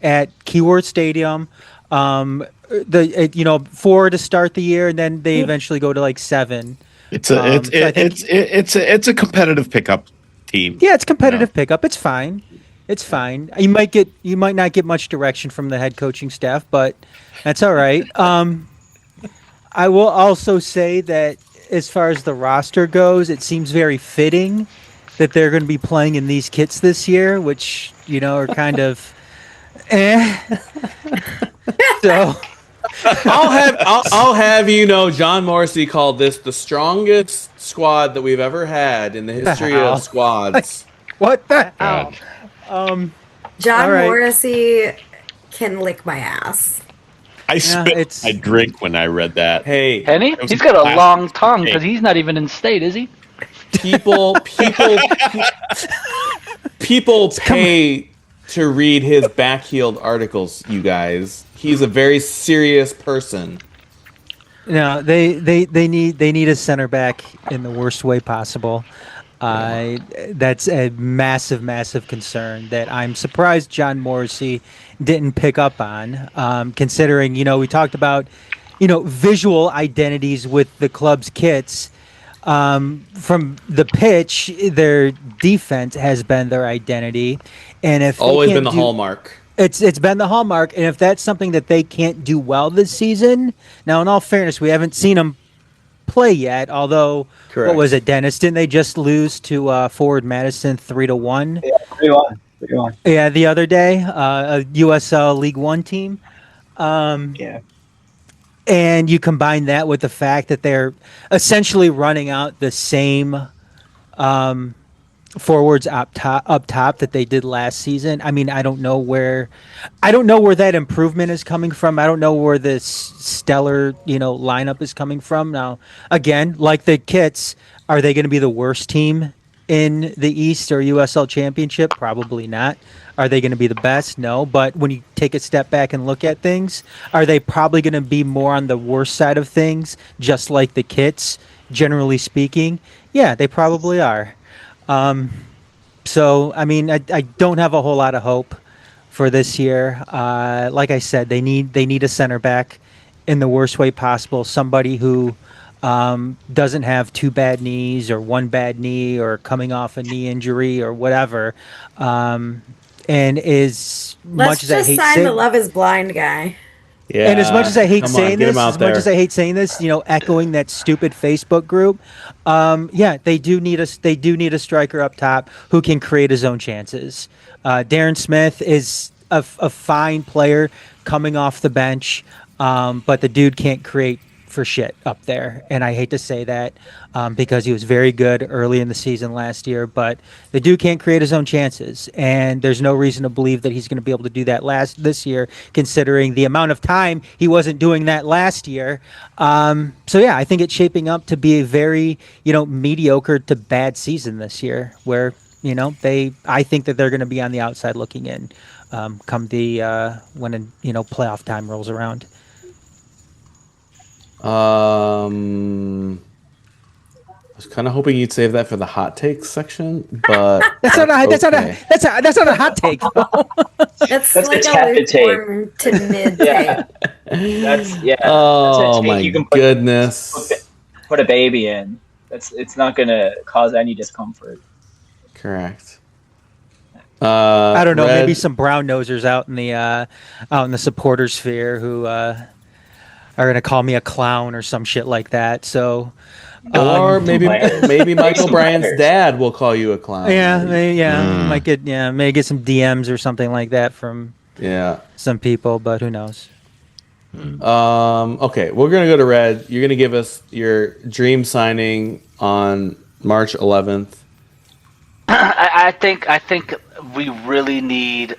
at Keyword Stadium. 4 to start the year, and then they eventually go to like 7. It's a competitive pickup team. Yeah, it's competitive pickup. It's fine. It's fine. You might not get much direction from the head coaching staff, but that's all right. I will also say that as far as the roster goes, it seems very fitting that they're going to be playing in these kits this year, which are kind of So I'll have John Morrissey called this the strongest squad that we've ever had in the history of squads. What the hell? John right. Morrissey can lick my ass. I spit my drink when I read that. Hey, Penny? He's got a long tongue because he's not even in state, is he? people pay to read his backheeled articles, you guys. He's a very serious person. No, they need a center back in the worst way possible. That's a massive concern that I'm surprised John Morrissey didn't pick up on, considering, we talked about, visual identities with the club's kits. From the pitch, their defense has been their identity. And if always been the hallmark. It's been the hallmark. And if that's something that they can't do well this season, now in all fairness, we haven't seen them play yet, although Correct. What was it, Dennis? Didn't they just lose to Forward Madison 3-1? Yeah, 3-1. Yeah, the other day, a USL League One team. Yeah. And you combine that with the fact that they're essentially running out the same forwards up top that they did last season. I mean, I don't know where that improvement is coming from. I don't know where this stellar, lineup is coming from. Now, again, like the Kits, are they going to be the worst team in the East or USL Championship? Probably not. Are they going to be the best? No. But when you take a step back and look at things, are they probably going to be more on the worst side of things, just like the Kits, generally speaking? Yeah, they probably are. So, I mean, I don't have a whole lot of hope for this year. Like I said, they need a center back in the worst way possible. Somebody who doesn't have 2 bad knees or 1 bad knee or coming off a knee injury or whatever. And as much as I hate sign saying, the Love Is Blind guy. Yeah. and as much as I hate saying this, there. Echoing that stupid Facebook group, they do need a striker up top who can create his own chances. Darren Smith is a fine player coming off the bench, but the dude can't create for shit up there, and I hate to say that because he was very good early in the season last year, but the dude can't create his own chances, and there's no reason to believe that he's going to be able to do that this year, considering the amount of time he wasn't doing that last year. So yeah, I think it's shaping up to be a very mediocre to bad season this year, where I think that they're going to be on the outside looking in come the when playoff time rolls around. I was kind of hoping you'd save that for the hot takes section, but that's not a hot take. That's like a tepid take. lukewarm to mid Yeah. take. That's Oh a take my you can goodness! put a baby in. It's not going to cause any discomfort. Correct. I don't know. Red, Maybe some brown nosers out in the supporter sphere who are going to call me a clown or some shit like that. So, or maybe Michael Bryan's dad will call you a clown. may get some DMs or something like that from Yeah. some people, but who knows? Okay, we're gonna go to Red. You're gonna give us your dream signing on March 11th. I think we really need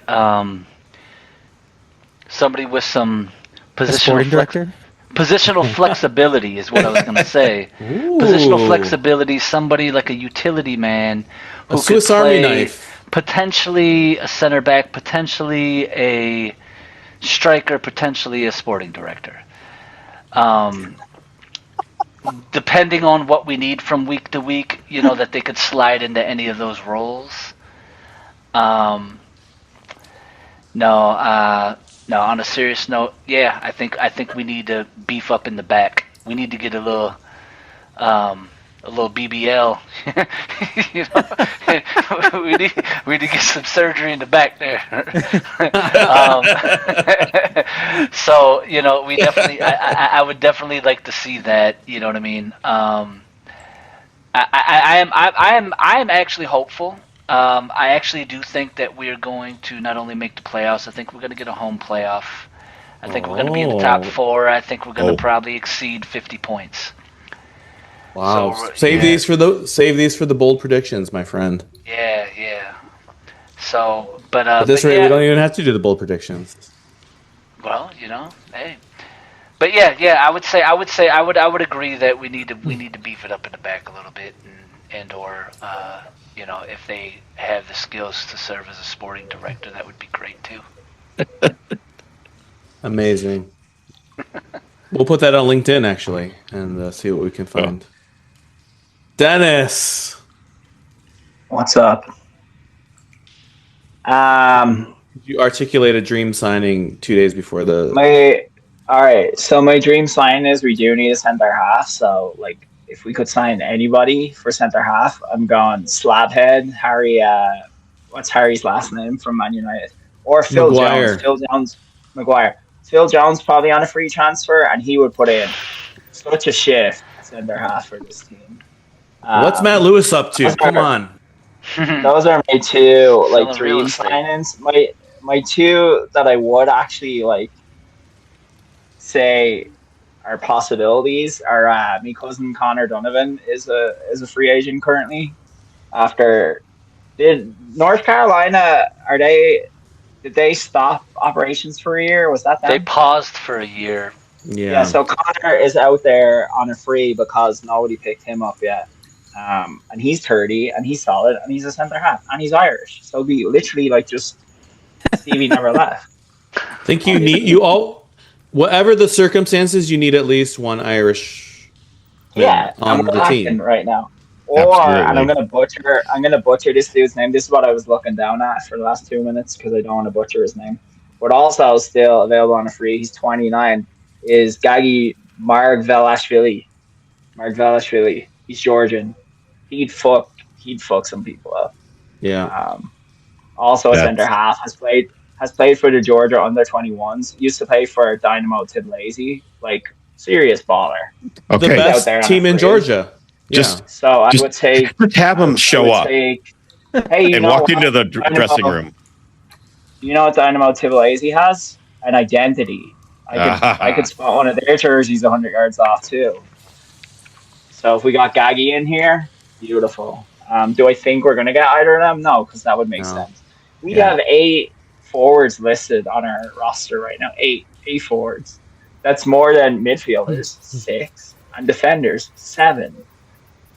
somebody with some A sporting director? positional flexibility is what I was going to say. Positional flexibility, somebody like a utility man who A Swiss Army knife. Potentially a center back, potentially a striker, potentially a sporting director. Depending on what we need from week to week, that they could slide into any of those roles. No, on a serious note, yeah, I think we need to beef up in the back. We need to get a little BBL. we need to get some surgery in the back there. So we definitely, I would definitely like to see that. You know what I mean? I am actually hopeful. I actually do think that we're going to not only make the playoffs. I think we're going to get a home playoff. I think we're going to be in the top 4. I think we're going to probably exceed 50 points. Wow! So, save these for the bold predictions, my friend. Yeah. So, but at this rate, we don't even have to do the bold predictions. Well, hey. But yeah, I would agree that we need to beef it up in the back a little bit, and or if they have the skills to serve as a sporting director, that would be great too. Amazing. We'll put that on LinkedIn actually, and see what we can find. Dennis, what's up? You articulate a dream signing 2 days before all right. So my dream sign is we do need a center half. So if we could sign anybody for center half, I'm going Slabhead, Harry. What's Harry's last name from Man United? Or Phil Maguire. Jones. Maguire. Phil Jones probably on a free transfer, and he would put in such a shift center half for this team. What's Matt Lewis up to? Come on. Those are my two dream signings. My two that I would actually say are possibilities are my cousin Connor Donovan is a free agent currently. Did North Carolina did they stop operations for a year? Was that them? They paused for a year. Yeah. So Connor is out there on a free because nobody picked him up yet. And he's 30 and he's solid and he's a centre half and he's Irish. So it'd be literally just Stevie never left. I think whatever the circumstances, you need at least one Irish on the team right now. And I'm gonna butcher this dude's name. This is what I was looking down at for the last 2 minutes because I don't want to butcher his name. But also still available on a free, he's 29, is Gagi Margvelashvili. He's Georgian. He'd fuck some people up. Yeah. Also a centre half, has played for the Georgia under-21s. Used to play for Dynamo Tbilisi. Serious baller. Okay. The best team in Georgia. So I would say have him show up. Hey, and walk into the dressing room. You know what Dynamo Tbilisi has? An identity. I could spot one of their jerseys 100 yards off too. So if we got Gaggy in here, beautiful. Do I think we're going to get either of them? No, because that would make sense. We have 8 forwards listed on our roster right now. 8 forwards. That's more than midfielders, 6, and defenders, 7.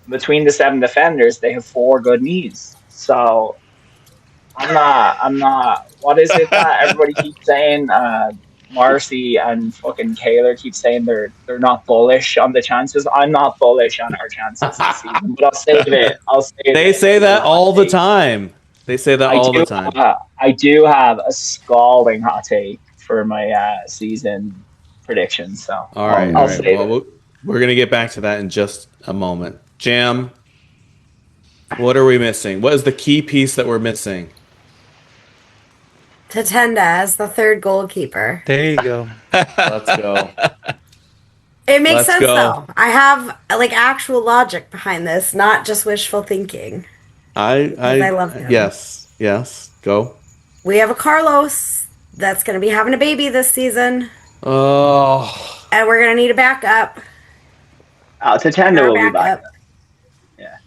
Between the 7 defenders, they have 4 good knees. So I'm not. What is it that everybody keeps saying? Marcy and fucking Kaler keep saying they're not bullish on the chances. I'm not bullish on our chances this season, but I'll save it. They say that all the time. The time. I do have a scalding hot take for my season prediction. So all right. Well, we're gonna get back to that in just a moment. Jam, what are we missing? What is the key piece that we're missing? Tatenda as the third goalkeeper. There you go. Let's go. It makes sense though. I have actual logic behind this, not just wishful thinking. I love him. Yes. Go. We have a Carlos that's going to be having a baby this season. Oh. And we're going to need a backup. Tatenda will be back. Yeah.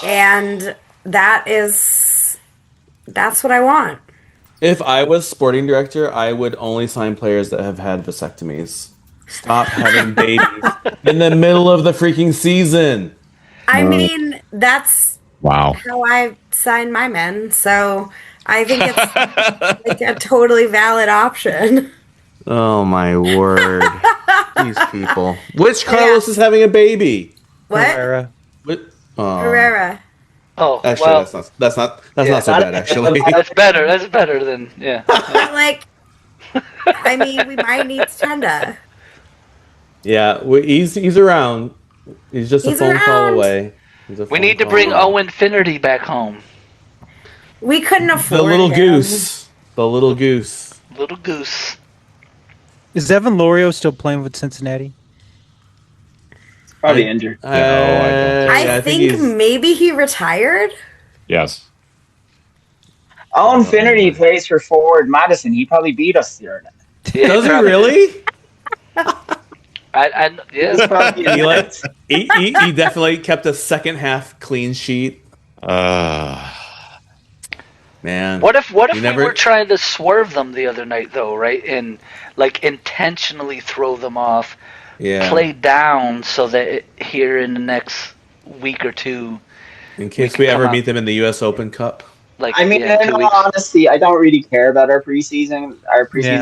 And that's what I want. If I was sporting director, I would only sign players that have had vasectomies. Stop having babies in the middle of the freaking season. I mean, that's Wow. how I sign my men. So I think it's like a totally valid option. Oh my word. These people. Which Carlos is having a baby? What? Herrera. What? Herrera. Oh, Actually, well, that's not so bad. Actually, that's better. That's better than Like, I mean, we might need Tenda. yeah, he's around. He's just a phone call away. We need to bring Owen Finnerty back home. We couldn't afford the little him. goose. The little goose. Little goose. Is Evan Lorio still playing with Cincinnati? Probably injured. I think maybe he retired. Yes. Owen Finnerty plays for Forward Madison. He probably beat us the other night. Yeah, Does he really? Yeah. He definitely kept a second half clean sheet. Man. What if we were trying to swerve them the other night though, right? And like intentionally throw them off, play down so that here in the next week or two, in case we ever meet them in the U.S. Open Cup. Like, I mean, in all honesty, I don't really care about our preseason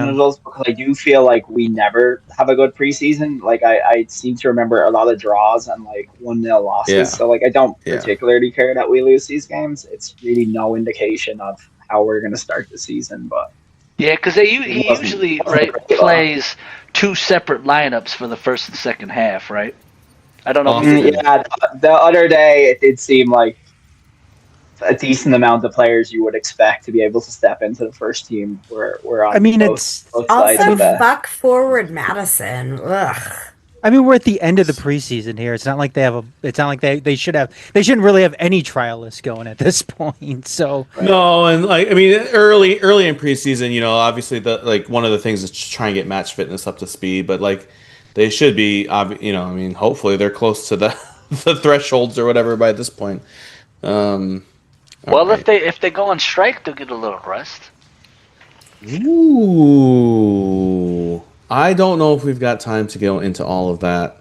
results because I do feel like we never have a good preseason. Like I seem to remember a lot of draws and like 1-0 losses. Yeah. So like I don't particularly care that we lose these games. It's really no indication of how we're going to start the season. But yeah, because he usually plays two separate lineups for the first and second half, right? I don't know. Yeah, the other day it did seem like a decent amount of players you would expect to be able to step into the first team. We're on. I mean, both Also, sides of the... fuck Forward Madison. Ugh. I mean, we're at the end of the preseason here. It's not like they have a. It's not like they should have. They shouldn't really have any trialists going at this point. So no, and like I mean, early in preseason, you know, obviously one of the things is to try and get match fitness up to speed, but like they should be, you know, I mean, hopefully they're close to the thresholds or whatever by this point. Well, right. if they go on strike, they'll get a little rest. Ooh, I don't know if we've got time to go into all of that.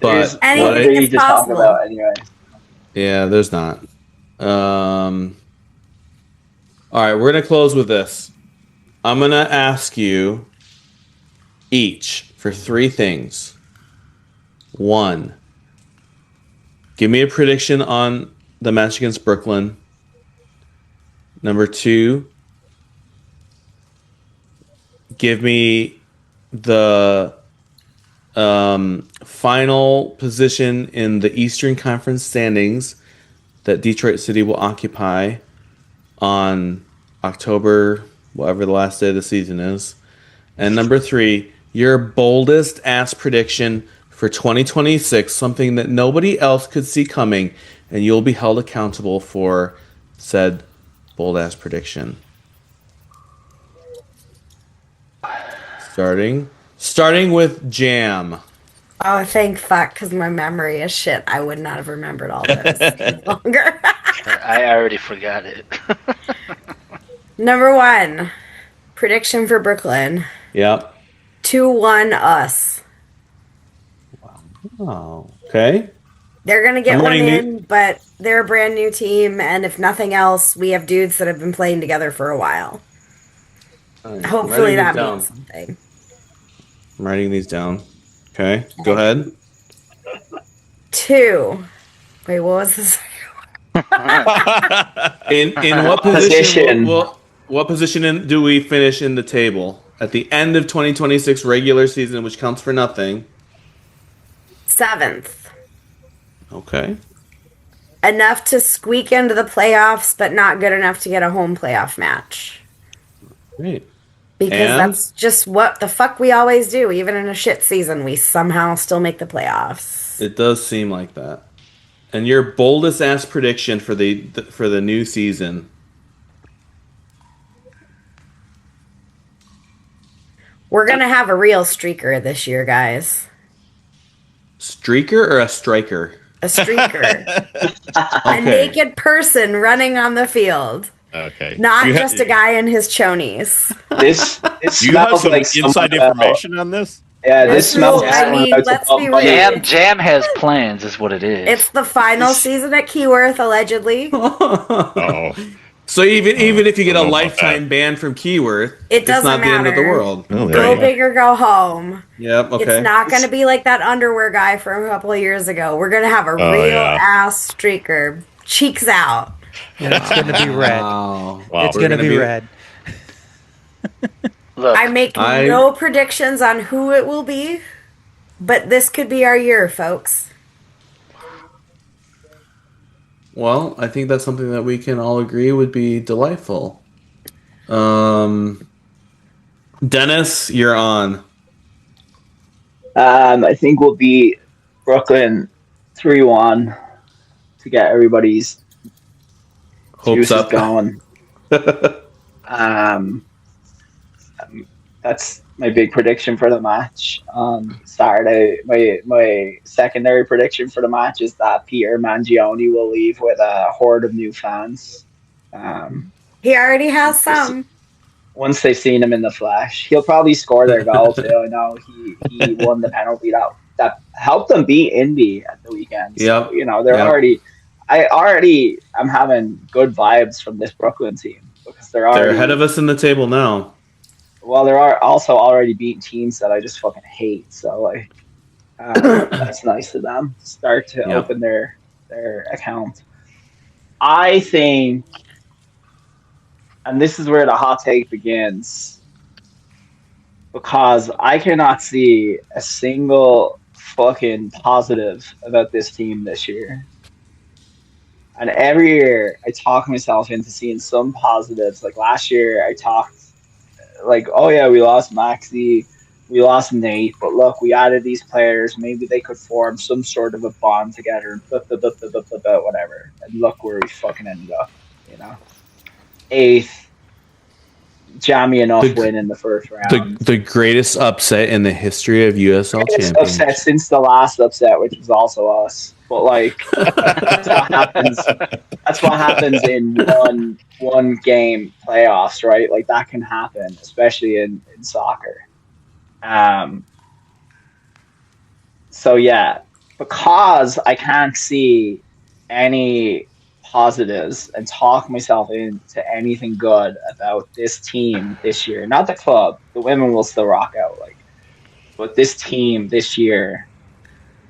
But anything is possible. About anyway. Yeah, there's not. All right, we're gonna close with this. I'm gonna ask you each for 3 things. 1, give me a prediction on the match against Brooklyn. Number 2, give me the final position in the Eastern Conference standings that Detroit City will occupy on October, whatever the last day of the season is. And number 3, your boldest ass prediction for 2026, something that nobody else could see coming, and you'll be held accountable for said bold-ass prediction. Starting with Jam. Oh, thank fuck, because my memory is shit. I would not have remembered all this any longer. I already forgot it. Number 1, prediction for Brooklyn. Yep. 2-1 us. Oh, okay. They're going to get one in, but they're a brand new team, and if nothing else, we have dudes that have been playing together for a while. Right. Hopefully that means something. I'm writing these down. Okay, go ahead. 2. Wait, what was this? In what position? What position do we finish in the table at the end of 2026 regular season, which counts for nothing? 7th. Okay. Enough to squeak into the playoffs, but not good enough to get a home playoff match. Great. Because that's just what the fuck we always do. Even in a shit season, we somehow still make the playoffs. It does seem like that. And your boldest ass prediction for the new season? We're going to have a real streaker this year, guys. Streaker or a striker? A streaker. Okay. A naked person running on the field. Okay. Not just a guy in his chonies. This You have smells some like inside information on this? Yeah, this smells. I mean, let's be real. Jam has plans, is what it is. It's the final season at Keyworth, allegedly. Oh. So even if you get a lifetime ban from Keyworth, it doesn't it's not matter. the end of the world. Oh, Go big or go home. Yep. Okay. It's not going to be like that underwear guy from a couple of years ago. We're going to have a real ass streaker, cheeks out. And it's going to be red. Wow. It's going to be red. Look, I make no predictions on who it will be, but this could be our year, folks. Well, I think that's something that we can all agree would be delightful. Dennis, you're on. I think we'll beat Brooklyn 3-1 to get everybody's Hopes juices up. going. That's my big prediction for the match on Saturday. My secondary prediction for the match is that Peter Mangione will leave with a horde of new fans. He already has some. Once they've seen him in the flesh, he'll probably score their goal too. I know he won the penalty that helped them beat Indy at the weekend. So, they're I'm having good vibes from this Brooklyn team because they're ahead of us in the table now. Well, there are also already beating teams that I just fucking hate. So that's nice of them. Start to open their account. I think, and this is where the hot take begins, because I cannot see a single fucking positive about this team this year. And every year I talk myself into seeing some positives. Like last year I talked like, oh yeah, we lost Maxi, we lost Nate, but look, we added these players. Maybe they could form some sort of a bond together, whatever. And look where we fucking ended up, 8th, jammy enough win in the first round. The greatest upset in the history of USL Championship. Upset since the last upset, which was also us. But that's what happens. That's what happens in one game playoffs, right? Like that can happen, especially in soccer. So yeah, because I can't see any positives and talk myself into anything good about this team this year. Not the club. The women will still rock out, but this team this year.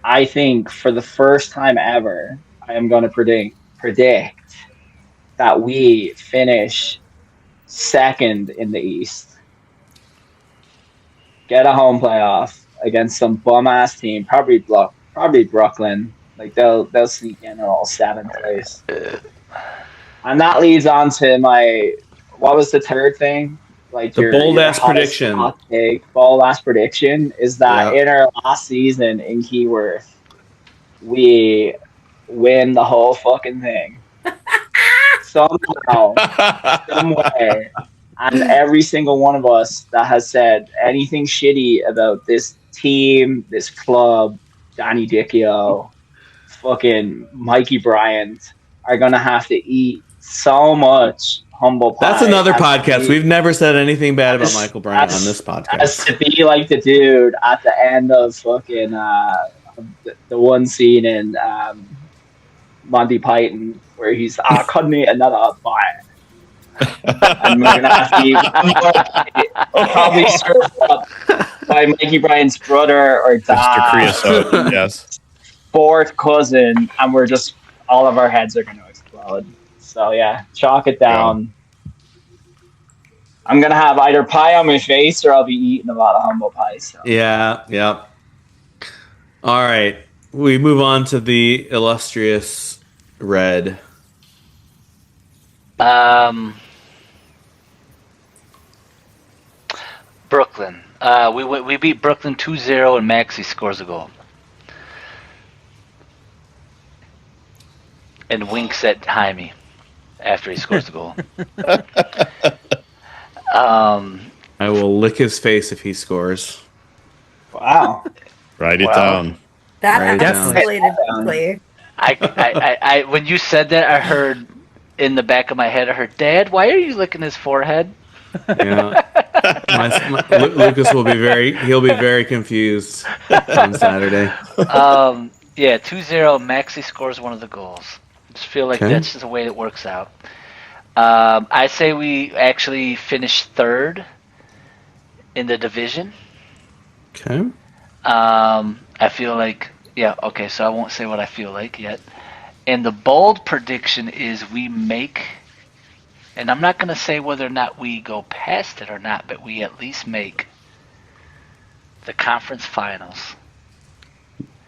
I think for the first time ever, I am going to predict that we finish second in the East. Get a home playoff against some bum ass team, probably Brooklyn. Like they'll sneak in all 7th place. And that leads on to what was the third thing? Like the bold ass prediction. Bold ass prediction is that in our last season in Keyworth, we win the whole fucking thing. Somehow, somewhere, and every single one of us that has said anything shitty about this team, this club, Danny Dicchio, fucking Mikey Bryant, are gonna have to eat so much humble pie. That's another podcast. We've never said anything bad about Michael Bryant on this podcast. As to be like the dude at the end of fucking the one scene in Monty Python where he's couldn't eat another bite. And we're gonna have to eat probably served up by Mikey Bryant's brother or dad. Mr. Creosote, yes. 4th cousin, and we're just all of our heads are gonna explode. So yeah, chalk it down. I'm gonna have either pie on my face or I'll be eating a lot of humble pie. So. Yeah. All right, we move on to the illustrious red. Brooklyn. We beat Brooklyn 2-0 and Maxi scores a goal. And winks at Jaime after he scores the goal. I will lick his face if he scores. Wow. Write it Wow. down. That Right, escalated quickly. I when you said that, I heard in the back of my head, I heard, Dad, why are you licking his forehead? Yeah. Lucas will be he'll be very confused on Saturday. Yeah, 2-0, Maxi scores one of the goals. I just feel like Okay. that's just the way it works out. I say we actually finish third in the division. Okay. I feel like, yeah, okay, so I won't say what I feel like yet. And the bold prediction is we make, and I'm not going to say whether or not we go past it or not, but we at least make the conference finals.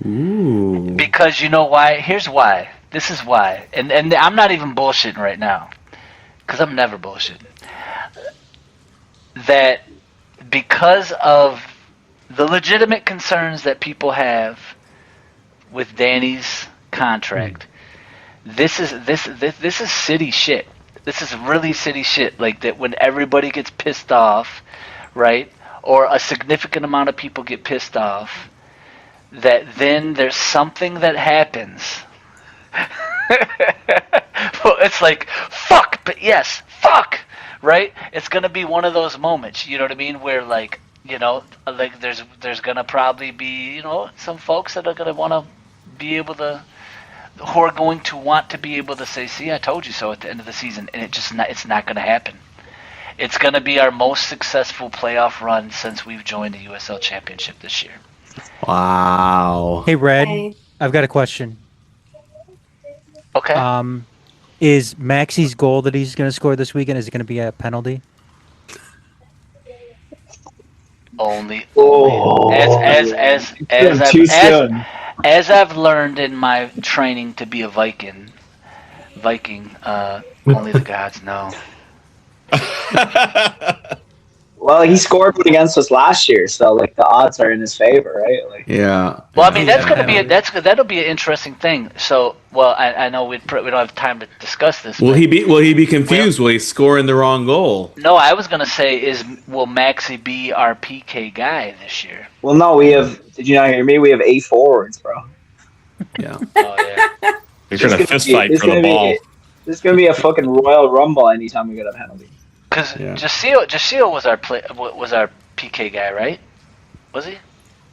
Ooh. Because you know why? Here's why. This is why. And I'm not even bullshitting right now. Because I'm never bullshitting. That because of the legitimate concerns that people have with Danny's contract, this is city shit. This is really city shit. Like that when everybody gets pissed off, right? Or a significant amount of people get pissed off, that then there's something that happens. Well, it's like, fuck, but yes, fuck, right? It's going to be one of those moments, you know what I mean, where like, you know, like there's going to probably be, you know, some folks that are going to want to be able to, who are going to want to be able to say, see, I told you so at the end of the season, and it's not going to happen. It's going to be our most successful playoff run since we've joined the USL Championship this year. Wow. Hey, Red, Hey. I've got a question. Okay. Is Maxi's goal that he's going to score this weekend, is it going to be a penalty? Only Oh. Too soon. as I've learned in my training to be a Viking, only the gods know. Well, he scored one against us last year, so like the odds are in his favor, right? Like, Yeah. Well, I mean that's Yeah. gonna be that'll be an interesting thing. So, well, I know we don't have time to discuss this. Will but- he be confused? Will he score in the wrong goal? No, I was gonna say will Maxi be our PK guy this year? well, no, we have. Did you not hear me? We have 8 forwards, bro. Yeah. Oh yeah. You're going to fist fight There's for the gonna ball. There's gonna be a fucking Royal Rumble anytime we get a penalty. Because Yeah. Jaseel was our PK guy, right? Was he?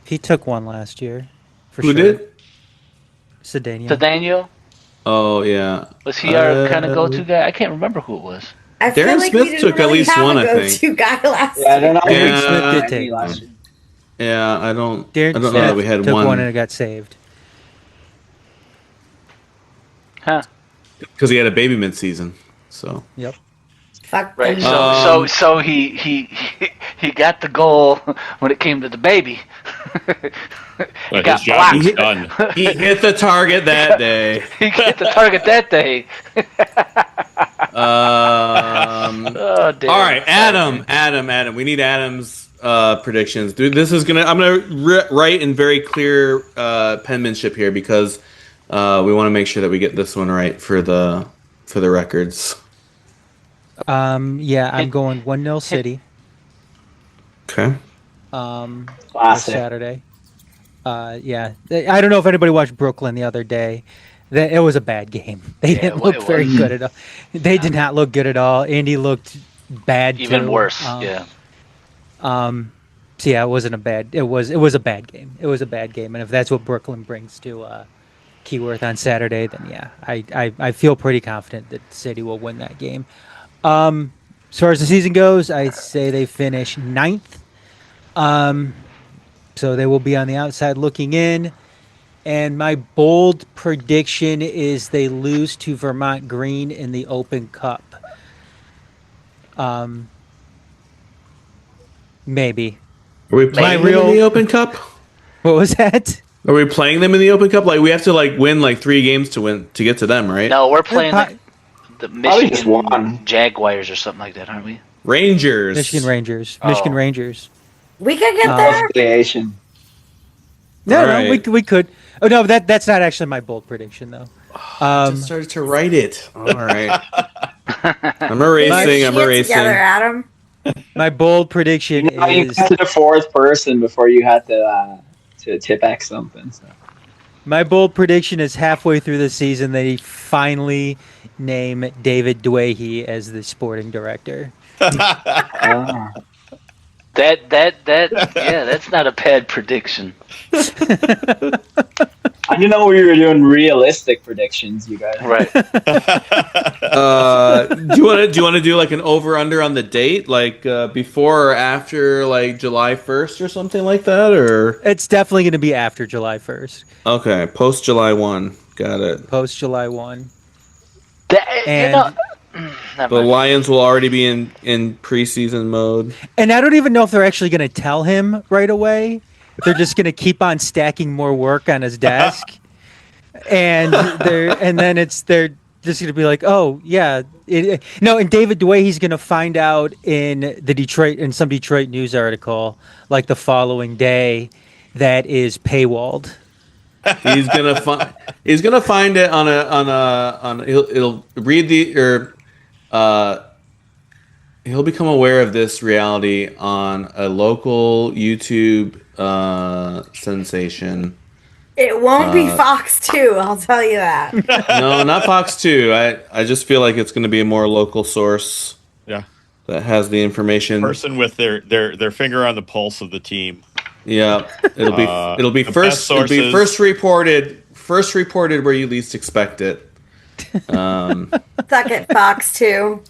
He took one last year. For Who sure. did? Sedania. So Daniel, Oh, yeah. was he our kind of go-to guy? I can't remember who it was. I feel Darren like Smith we didn't took at really least have one, a I think. go-to guy last Yeah, I don't know. year. Darren Yeah. Smith did Any take last one. year. Yeah, I don't Darren know Smith that we had took one one and it got saved. Huh? because he had a baby mid-season. So Yep. Fuck Right. them. So he got the goal when it came to the baby. But got his job blocked. is done. he hit the target that day. He hit the target that day. Oh, damn. All right, Adam. We need Adam's predictions. Dude, I'm gonna write in very clear penmanship here because we want to make sure that we get this one right for the records. Yeah, I'm going 1-0 City. Okay. This Classic. Saturday. Yeah, I don't know if anybody watched Brooklyn the other day. It was a bad game. They Yeah, didn't it look very was. good at all. They did not look good at all. Andy looked bad. Even too. worse. Yeah. So yeah, it wasn't a bad. It was a bad game. It was a bad game, and if that's what Brooklyn brings to Keyworth on Saturday, then yeah, I feel pretty confident that City will win that game. As far as the season goes, I say they finish 9th. So they will be on the outside looking in. And my bold prediction is they lose to Vermont Green in the Open Cup. Maybe. Are we playing them in the Open Cup? What was that? Are we playing them in the Open Cup? Like we have to win 3 games to get to them, right? No, we're playing the Probably just Michigan one. Jaguars or something like that, aren't we? Rangers. Michigan Rangers. Oh. Michigan Rangers. We could get there. Affiliation. No, All no, right. we could. Oh no, that's not actually my bold prediction though. I just started to write it. All right. I'm erasing. Get together, Adam. My bold prediction You is got to the fourth person before you had to tip X something. So. halfway through the season they finally name David Dwayhe as the sporting director. Ah. That's not a bad prediction. I didn't know we were doing realistic predictions, you guys. Right. Do you want to do like an over under on the date, like before or after like July 1st or something like that, or It's definitely going to be after July 1st. okay, post July 1. Got it. Post July 1. Never The mind. Lions will already be in preseason mode. And I don't even know if they're actually going to tell him right away. They're just going to keep on stacking more work on his desk. And then they're just going to be like, "Oh, yeah, no." And David Dwayhe's going to find out in some Detroit news article like the following day that is paywalled. He's gonna find it on he'll read he'll become aware of this reality on a local YouTube sensation. It won't be Fox 2, I'll tell you that. No, not Fox 2. I just feel like it's going to be a more local source. Yeah. That has the information. Person with their finger on the pulse of the team. Yeah, it'll be first reported where you least expect it. Suck it, Fox 2.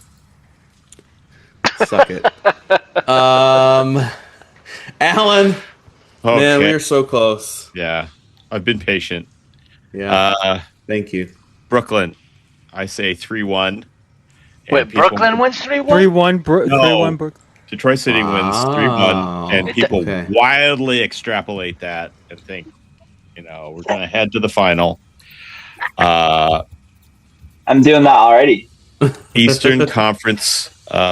Suck it. Alan, man, we are so close. Yeah, I've been patient. Yeah, thank you. Brooklyn, I say 3-1. Wait, Brooklyn wins 3-1? 3-1 Brooklyn. Detroit City wins 3-1, and people Okay. wildly extrapolate that and think, we're going to head to the final. I'm doing that already. Eastern Conference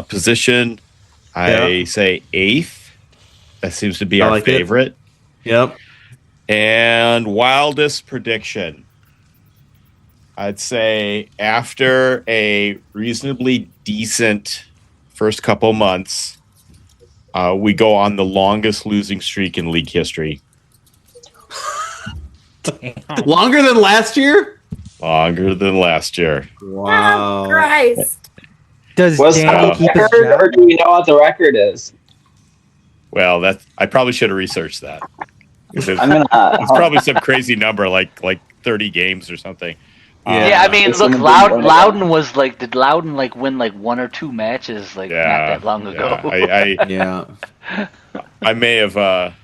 position, I say 8th. That seems to be our favorite. Yep. And wildest prediction, I'd say after a reasonably decent first couple months, we go on the longest losing streak in league history. Longer than last year? Longer than last year. Wow. Oh, Christ. Does Was Danny that keep a his record, or job? do we know what the record is? Well, I probably should have researched that. It's I'm gonna. probably some crazy number, like 30 games or something. Yeah, I mean, It's look, gonna be Loudon was like, did Loudon like win like 1 or 2 matches not that long ago? Yeah, I may have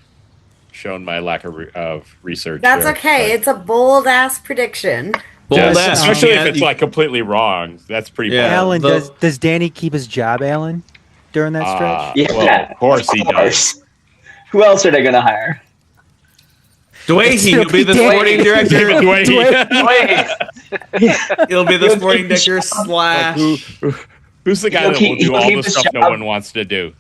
shown my lack of research. That's here, okay. but- It's a bold ass prediction. Bold Yes, ass. especially Yeah, if it's like completely wrong. That's pretty Yeah. bad. Alan, the- does Danny keep his job, Alan, during that stretch? Yeah, Well, of course he does. Who else are they gonna hire? Dwayne, he'll be the sporting director. He'll be the sporting director slash. Who's the guy that will do all the stuff no one wants to do?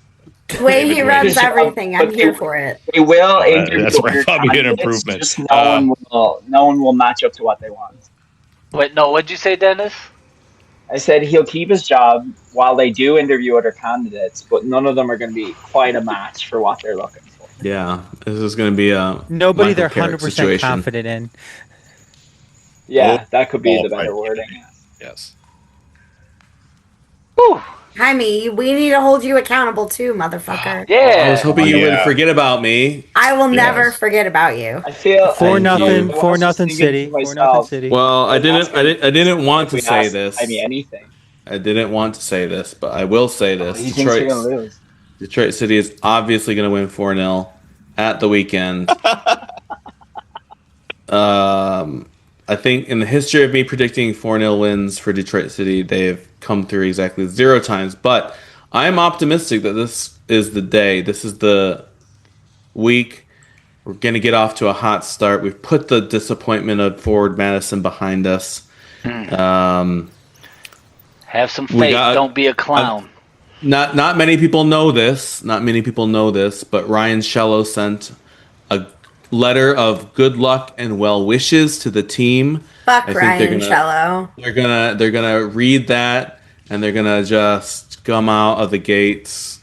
The way he David runs Wayne. everything, I'm here for it. They will interview that's other probably an candidates, improvement. Just no one will match up to what they want. Wait, no, what'd you say, Dennis? I said he'll keep his job while they do interview other candidates, but none of them are going to be quite a match for what they're looking for. Yeah, this is going to be a Nobody Michael they're Carrick 100% situation. confident in. Yeah, that could be Oh, the better right. wording. Yes. Whew. Jaime, we need to hold you accountable too, motherfucker. Yeah. I was hoping you Yeah. wouldn't forget about me. I will never Yes. forget about you. I feel 4-0, I was 4-0 just thinking City, to 4-0 myself, City. Well, I didn't want if to we say asked this. Jaime anything. I didn't want to say this, but I will say this. He thinks you're gonna lose. Detroit City is obviously going to win 4-0 at the weekend. I think in the history of me predicting 4-0 wins for Detroit City, they have come through exactly 0 times. But I am optimistic that this is the day. This is the week. We're going to get off to a hot start. We've put the disappointment of Forward Madison behind us. Have some faith. Don't be a clown. Not many people know this. Not many people know this, but Ryan Shello sent a letter of good luck and well wishes to the team. Fuck I think Ryan Cello. They're gonna read that and they're gonna just come out of the gates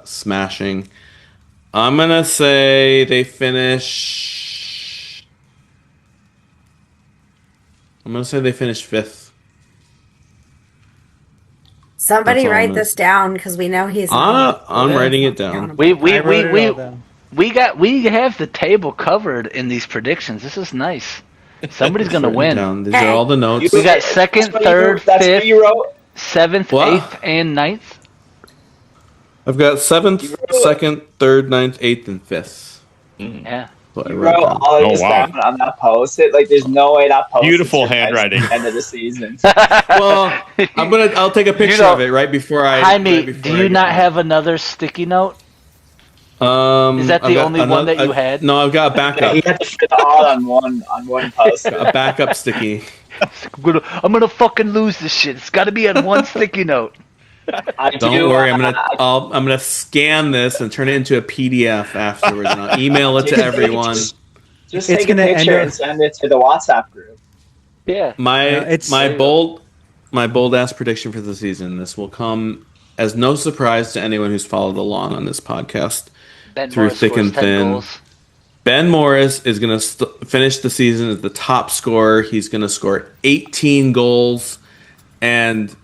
smashing. I'm gonna say they finish. I'm gonna say they finish 5th. Somebody That's all write I'm this down because we know he's. I'm writing it down. We I wrote it all down. we have the table covered in these predictions. This is nice. Somebody's gonna Written win. down. These are all the notes. We got second, third, That's what fifth, you wrote. 7th, What? 8th, and 9th. I've got 7th, 2nd, 3rd, 9th, 8th, and 5th. Yeah. What I You wrote wrote down. all of this wow. down on that post-it. Like, there's no way that post Beautiful handwriting. At the end of the season. Well, I'll take a picture of it right before I. Jaime, right before do you not have another sticky note? Is that the only one that you had? No, I've got a He backup. had to fit it all on one post. A backup sticky. I'm gonna fucking lose this shit. It's got to be on one sticky note. Don't worry, I'm gonna scan this and turn it into a PDF afterwards, and I'll email it to everyone. Just It's take a gonna end picture up- and send it to the WhatsApp group. Yeah. My bold ass prediction for the season. This will come as no surprise to anyone who's followed along on this podcast. Ben Through Morris thick scores and 10 thin. goals. Ben Morris is going to finish the season as the top scorer. He's going to score 18 goals. And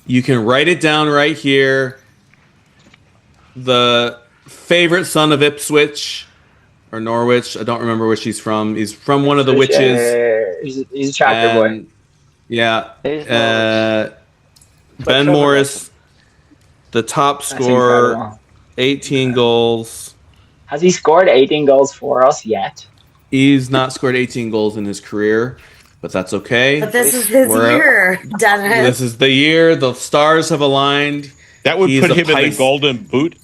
you can write it down right here. The favorite son of Ipswich or Norwich. I don't remember where she's from. He's from one of the witches. He's a tractor boy. Yeah. He's Ben Morris, the top That's scorer, incredible. 18 goals. Has he scored 18 goals for us yet? He's not scored 18 goals in his career, but that's okay. But this is his We're- year, Dennis. This is the year. The stars have aligned. That would He's put a him in the Pis- golden boot.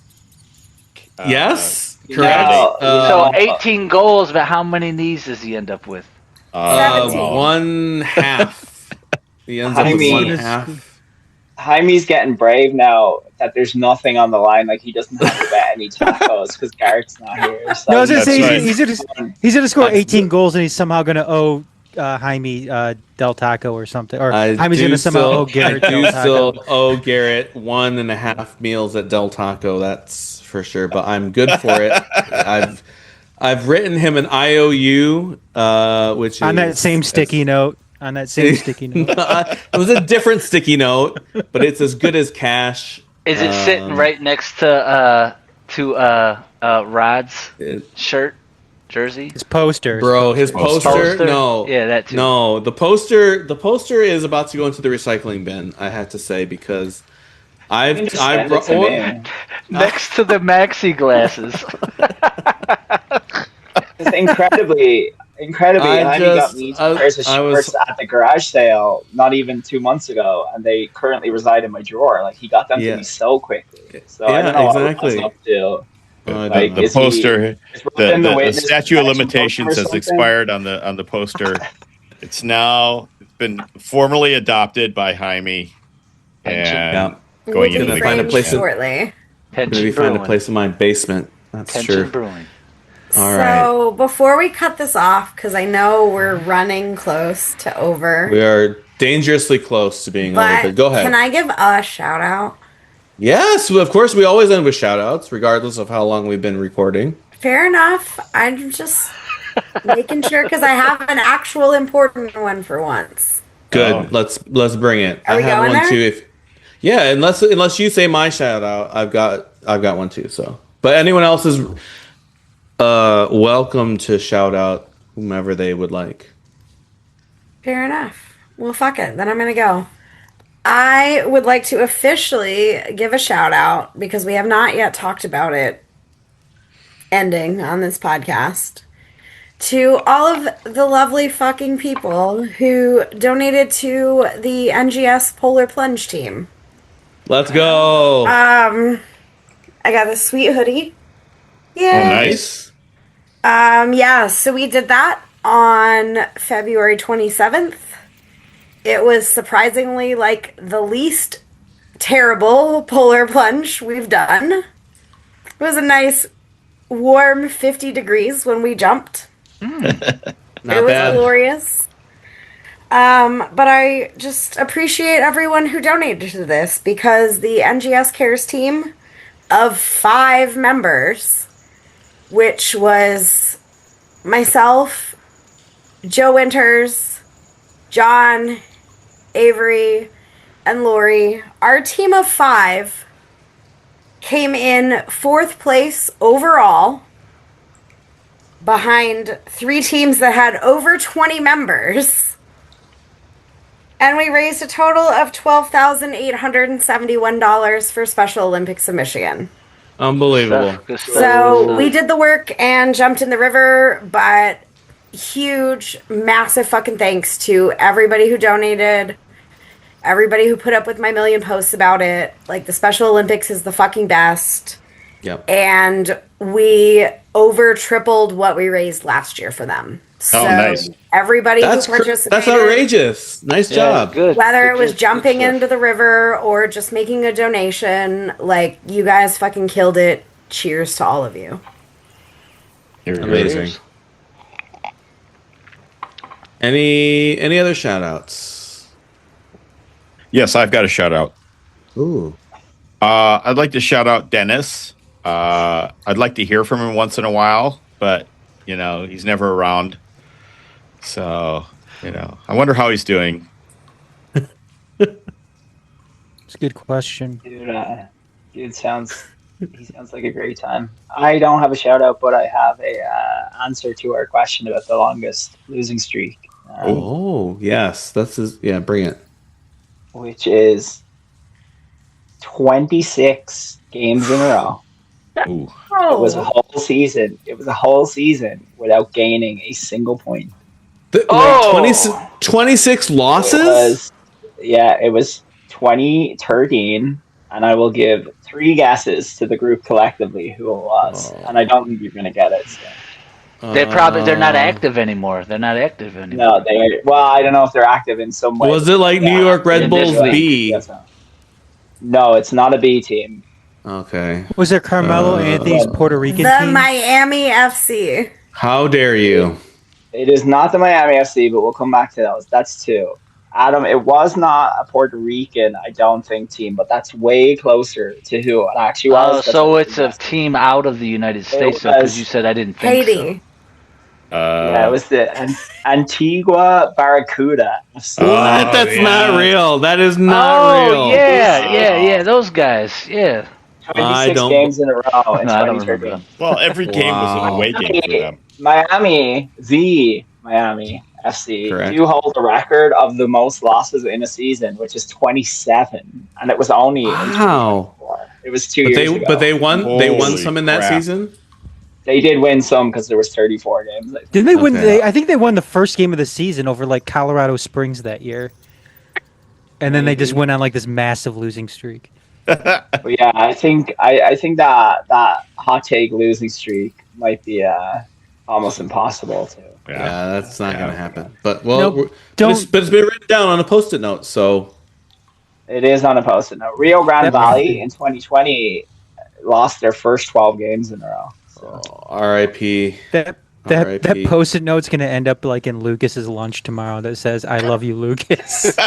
Yes, No. correct. So 18 goals, but how many knees does he end up with? 17. 1/2. He ends up I with mean- 1/2. Jaime's getting brave now that there's nothing on the line. Like, he doesn't have to bet any tacos because Garrett's not here. So No, I was gonna say That's right. he's gonna score 18 goals and he's somehow gonna owe Jaime Del Taco or something, or Jaime's gonna somehow owe Garrett I do Del Taco. still owe Garrett 1.5 meals at Del Taco. That's for sure. But I'm good for it. I've written him an IOU, which On is that same sticky note. On that same sticky note. It was a different sticky note, but it's as good as cash. Is it sitting right next to Rod's shirt, jersey? His poster. Bro, his poster? No. Yeah, that too. No, the poster is about to go into the recycling bin, I have to say, because I've Send it to me. Next to the maxi glasses. It's incredibly, Jaime got me two pairs of shorts at the garage sale not even 2 months ago, and they currently reside in my drawer. Like, he got them to me so quickly. So I don't know exactly. what I was up to. Like, The is he- poster, is Robin the witness statute of protection limitations program or has something? expired on the poster. It's been formally adopted by Jaime, and going We'll into be the find a framed place in- shortly. I'm going to find a place in my basement. That's Tension sure. brewing. All So before we cut this off, because I know we're running close to over, We are dangerously close to being over. but But go ahead. can I give a shout out? Yes, well, of course. We always end with shout outs, regardless of how long we've been recording. Fair enough. I'm just making sure because I have an actual important one for once. Good. Oh. Let's bring it. Are I we have going one there? too. Unless you say my shout out, I've got one too. So, but anyone else is welcome to shout out whomever they would like. Fair enough. Well, fuck it. Then I'm going to go. I would like to officially give a shout out because we have not yet talked about it ending on this podcast to all of the lovely fucking people who donated to the NGS Polar Plunge team. Let's go. I got this sweet hoodie. Yay. Oh, nice. Yeah, so we did that on February 27th. It was surprisingly like the least terrible polar plunge we've done. It was a nice warm 50 degrees when we jumped. Not It was bad. glorious. But I just appreciate everyone who donated to this because the NGS Cares team of 5 members, which was myself, Joe Winters, John, Avery, and Lori. Our team of 5 came in 4th place overall, behind 3 teams that had over 20 members. And we raised a total of $12,871 for Special Olympics of Michigan. Unbelievable. Good stuff. So we did the work and jumped in the river, but huge, massive fucking thanks to everybody who donated, everybody who put up with my million posts about it. Like, the Special Olympics is the fucking best. Yep. And we over tripled what we raised last year for them. So nice. everybody That's who participated, that's outrageous. Nice job. Good. whether it was Good jumping stuff. into the river or just making a donation, like, you guys fucking killed it. Cheers to all of you. Amazing. Any other shout outs? Yes, I've got a shout out. Ooh. I'd like to shout out Dennis. I'd like to hear from him once in a while, but he's never around. So, I wonder how he's doing. It's a good question. Dude, he sounds like a great time. I don't have a shout out, but I have a answer to our question about the longest losing streak. Oh, yes. Bring it. Which is 26 games in a row. Ooh. It was a whole season. It was a whole season without gaining a single point. 26 losses? It was 2013, and I will give 3 guesses to the group collectively who it was, and I don't think you're going to get it. So. They're not active anymore. No, I don't know if they're active in some way. Was it like New York Red Bulls B? No, it's not a B team. Okay. Was it Carmelo Anthony's Puerto Rican The team? Miami FC. How dare you? It is not the Miami FC, but we'll come back to those. That's 2. Adam, it was not a Puerto Rican, I don't think, team, but that's way closer to who it actually was. So it's a team out of the United States, because you said I didn't think Haiti. it was the Antigua Barracuda. That's not real. That is not real. Yeah, those guys, yeah. 26 games in a row in I don't remember 2013. them. Well, every game was an away game for them. Miami FC Correct. do hold the record of the most losses in a season, which is 27, and it was only in 2004. It was 2 years ago. But they won. They won Holy some in that crap. season. They did win some because there was 34 games. Didn't they win? Okay. I think they won the first game of the season over like Colorado Springs that year, and then they just went on like this massive losing streak. But yeah, I think that hot take losing streak might be almost impossible to. Yeah, that's not going to happen. But Nope. it's been written down on a post-it note. So It is on a post-it note. Rio Grande Valley in 2020 lost their first 12 games in a row. So. R.I.P. That post-it note's gonna end up like in Lucas's lunch tomorrow that says "I love you, Lucas."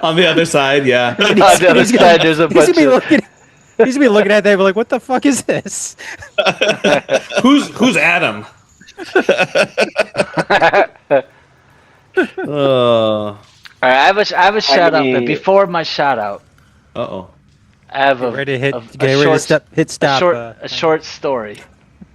On the other side, yeah. On the other side, there's a bunch of... He's gonna be looking at that and be like, "What the fuck is this?" Who's Adam? All right, I have a shout out, but before my shout out, Uh-oh. I have a hit stop. a short story.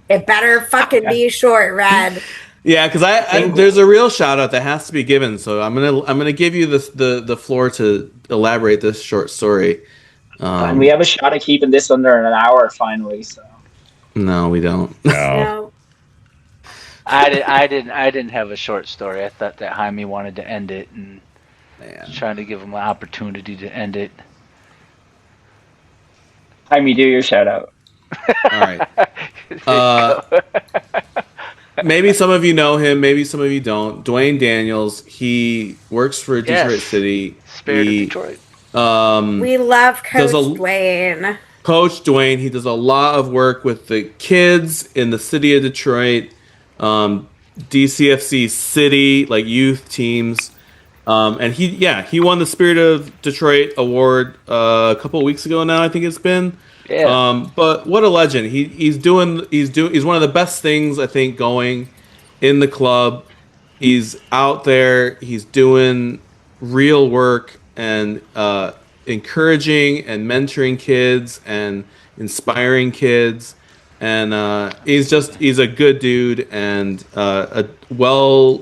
It better fucking be short, Red. Yeah, because I there's a real shout out that has to be given. So I'm gonna give you the floor to elaborate this short story. And we have a shot at keeping this under an hour finally. So No, we don't. Oh. No. I didn't have a short story. I thought that Jaime wanted to end it, and trying to give him an opportunity to end it. Jaime, do your shout out. All right. Maybe some of you know him. Maybe some of you don't. Dwayne Daniels. He works for Detroit City. Spirit of Detroit. We love Coach does a- Dwayne. Coach Dwayne, he does a lot of work with the kids in the city of Detroit, DCFC city, like youth teams. And he won the Spirit of Detroit award a couple of weeks ago now. I think it's been. Yeah. But what a legend! He's one of the best things I think going in the club. He's out there. He's doing real work and encouraging and mentoring kids and inspiring kids. And he's a good dude and a well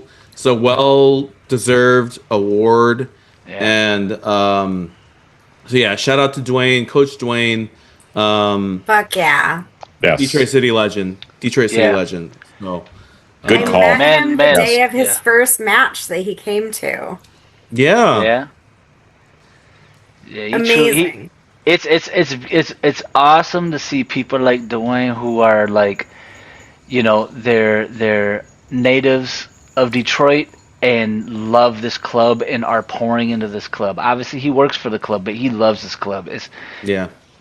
deserved award. Yeah. And so yeah, shout out to Dwayne, Coach Dwayne. Fuck yeah. Yes. Detroit City legend. So Good call. I met him the day of his Yeah. first match that he came to. Yeah. Yeah. Amazing. It's awesome to see people like Dwayne who are like, they're natives of Detroit and love this club and are pouring into this club. Obviously, he works for the club, but he loves this club.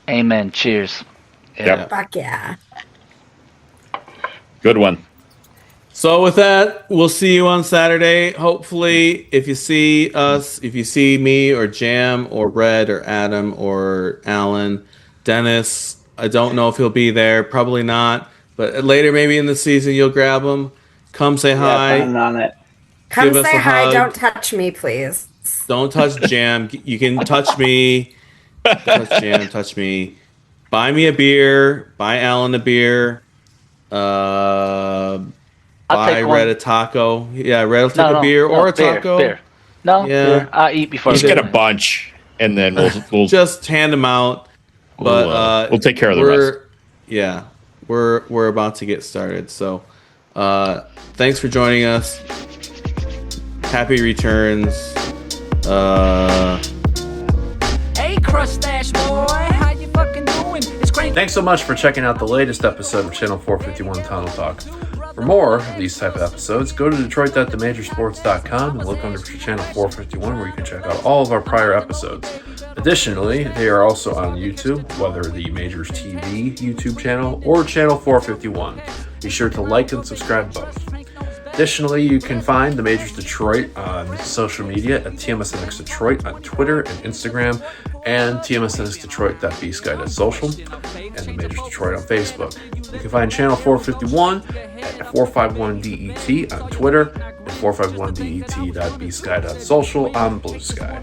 Amen. Cheers. Yep. Fuck yeah. Good one. So with that, we'll see you on Saturday. Hopefully, if you see me or Jam or Red or Adam or Alan, Dennis, I don't know if he'll be there. Probably not. But later, maybe in the season, you'll grab him. Come say hi. Planning on it. Come Give us say a hi. hug. Don't touch me, please. Don't touch Jam. You can touch me. Touch Jam. Touch me. Buy me a beer. Buy Alan a beer. Buy Red a taco. Yeah, Red will take a beer or a taco. Beer. No, Yeah. beer. I'll eat before. Just get a bunch, and then we'll just hand them out. But we'll take care of the rest. Yeah, we're about to get started. So, thanks for joining us. Happy returns. Hey, Crustache boy, how you fucking doing? It's great. Thanks so much for checking out the latest episode of Channel 451 Tunnel Talk. For more of these type of episodes, go to Detroit.themajorsports.com and look under for Channel 451 where you can check out all of our prior episodes. Additionally, they are also on YouTube, whether the Majors TV YouTube channel or Channel 451. Be sure to like and subscribe both. Additionally, you can find the Majors Detroit on social media at TMSNX Detroit on Twitter and Instagram, and TMSNXDetroit.bsky.social, and the Majors Detroit on Facebook. You can find Channel 451 at 451DET on Twitter and 451DET.bsky.social on Blue Sky.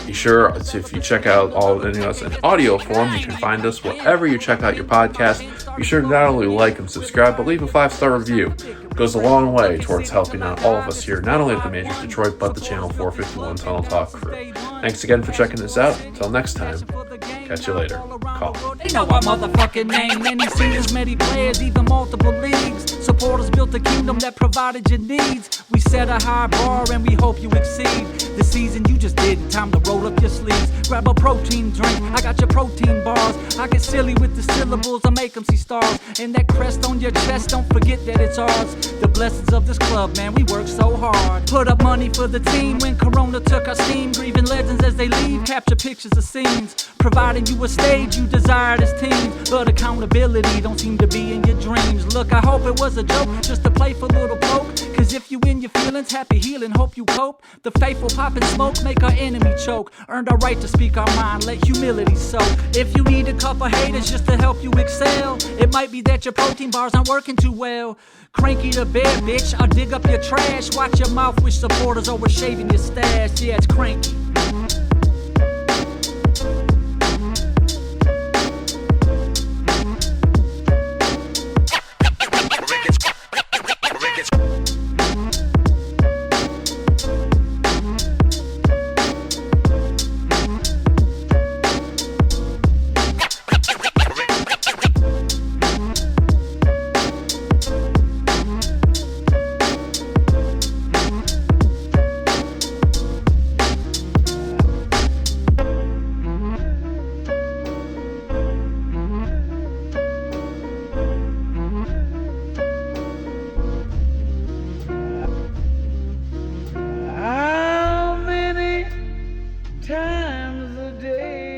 Be sure to, if you check out any of us in audio form, you can find us wherever you check out your podcast. Be sure to not only like and subscribe, but leave a 5-star review. It goes a long way towards helping out all of us here, not only at the Majors Detroit, but the Channel 451 Tunnel Talk crew. Thanks again for checking this out. Until next time, catch you later. Call. They know our motherfucking name. Many seniors, many players, even multiple leagues. Supporters built a kingdom that provided your needs. We set a high bar and we hope you exceed. The season you just did, time to roll up your sleeves. Grab a protein drink, I got your protein bars. I get silly with the syllables, I make them see stars. And that crest on your chest, don't forget that it's ours. The blessings of this club, man, we work so hard. Put up money for the team when Corona took our steam. Grieving legends as they leave, capture pictures of scenes. Providing you a stage you desired as teams. But accountability don't seem to be in your dreams. Look, I hope it was a joke, just a playful little poke. Cause if you in your feelings, happy healing, hope you cope. The faithful pop and smoke, make our enemy choke. Earned our right to speak our mind, let humility soak. If you need a couple haters just to help you excel, it might be that your protein bars aren't working too well. Cranky the bear, bitch, I'll dig up your trash. Watch your mouth with supporters over shaving your stash. Yeah, it's cranky. How many times a day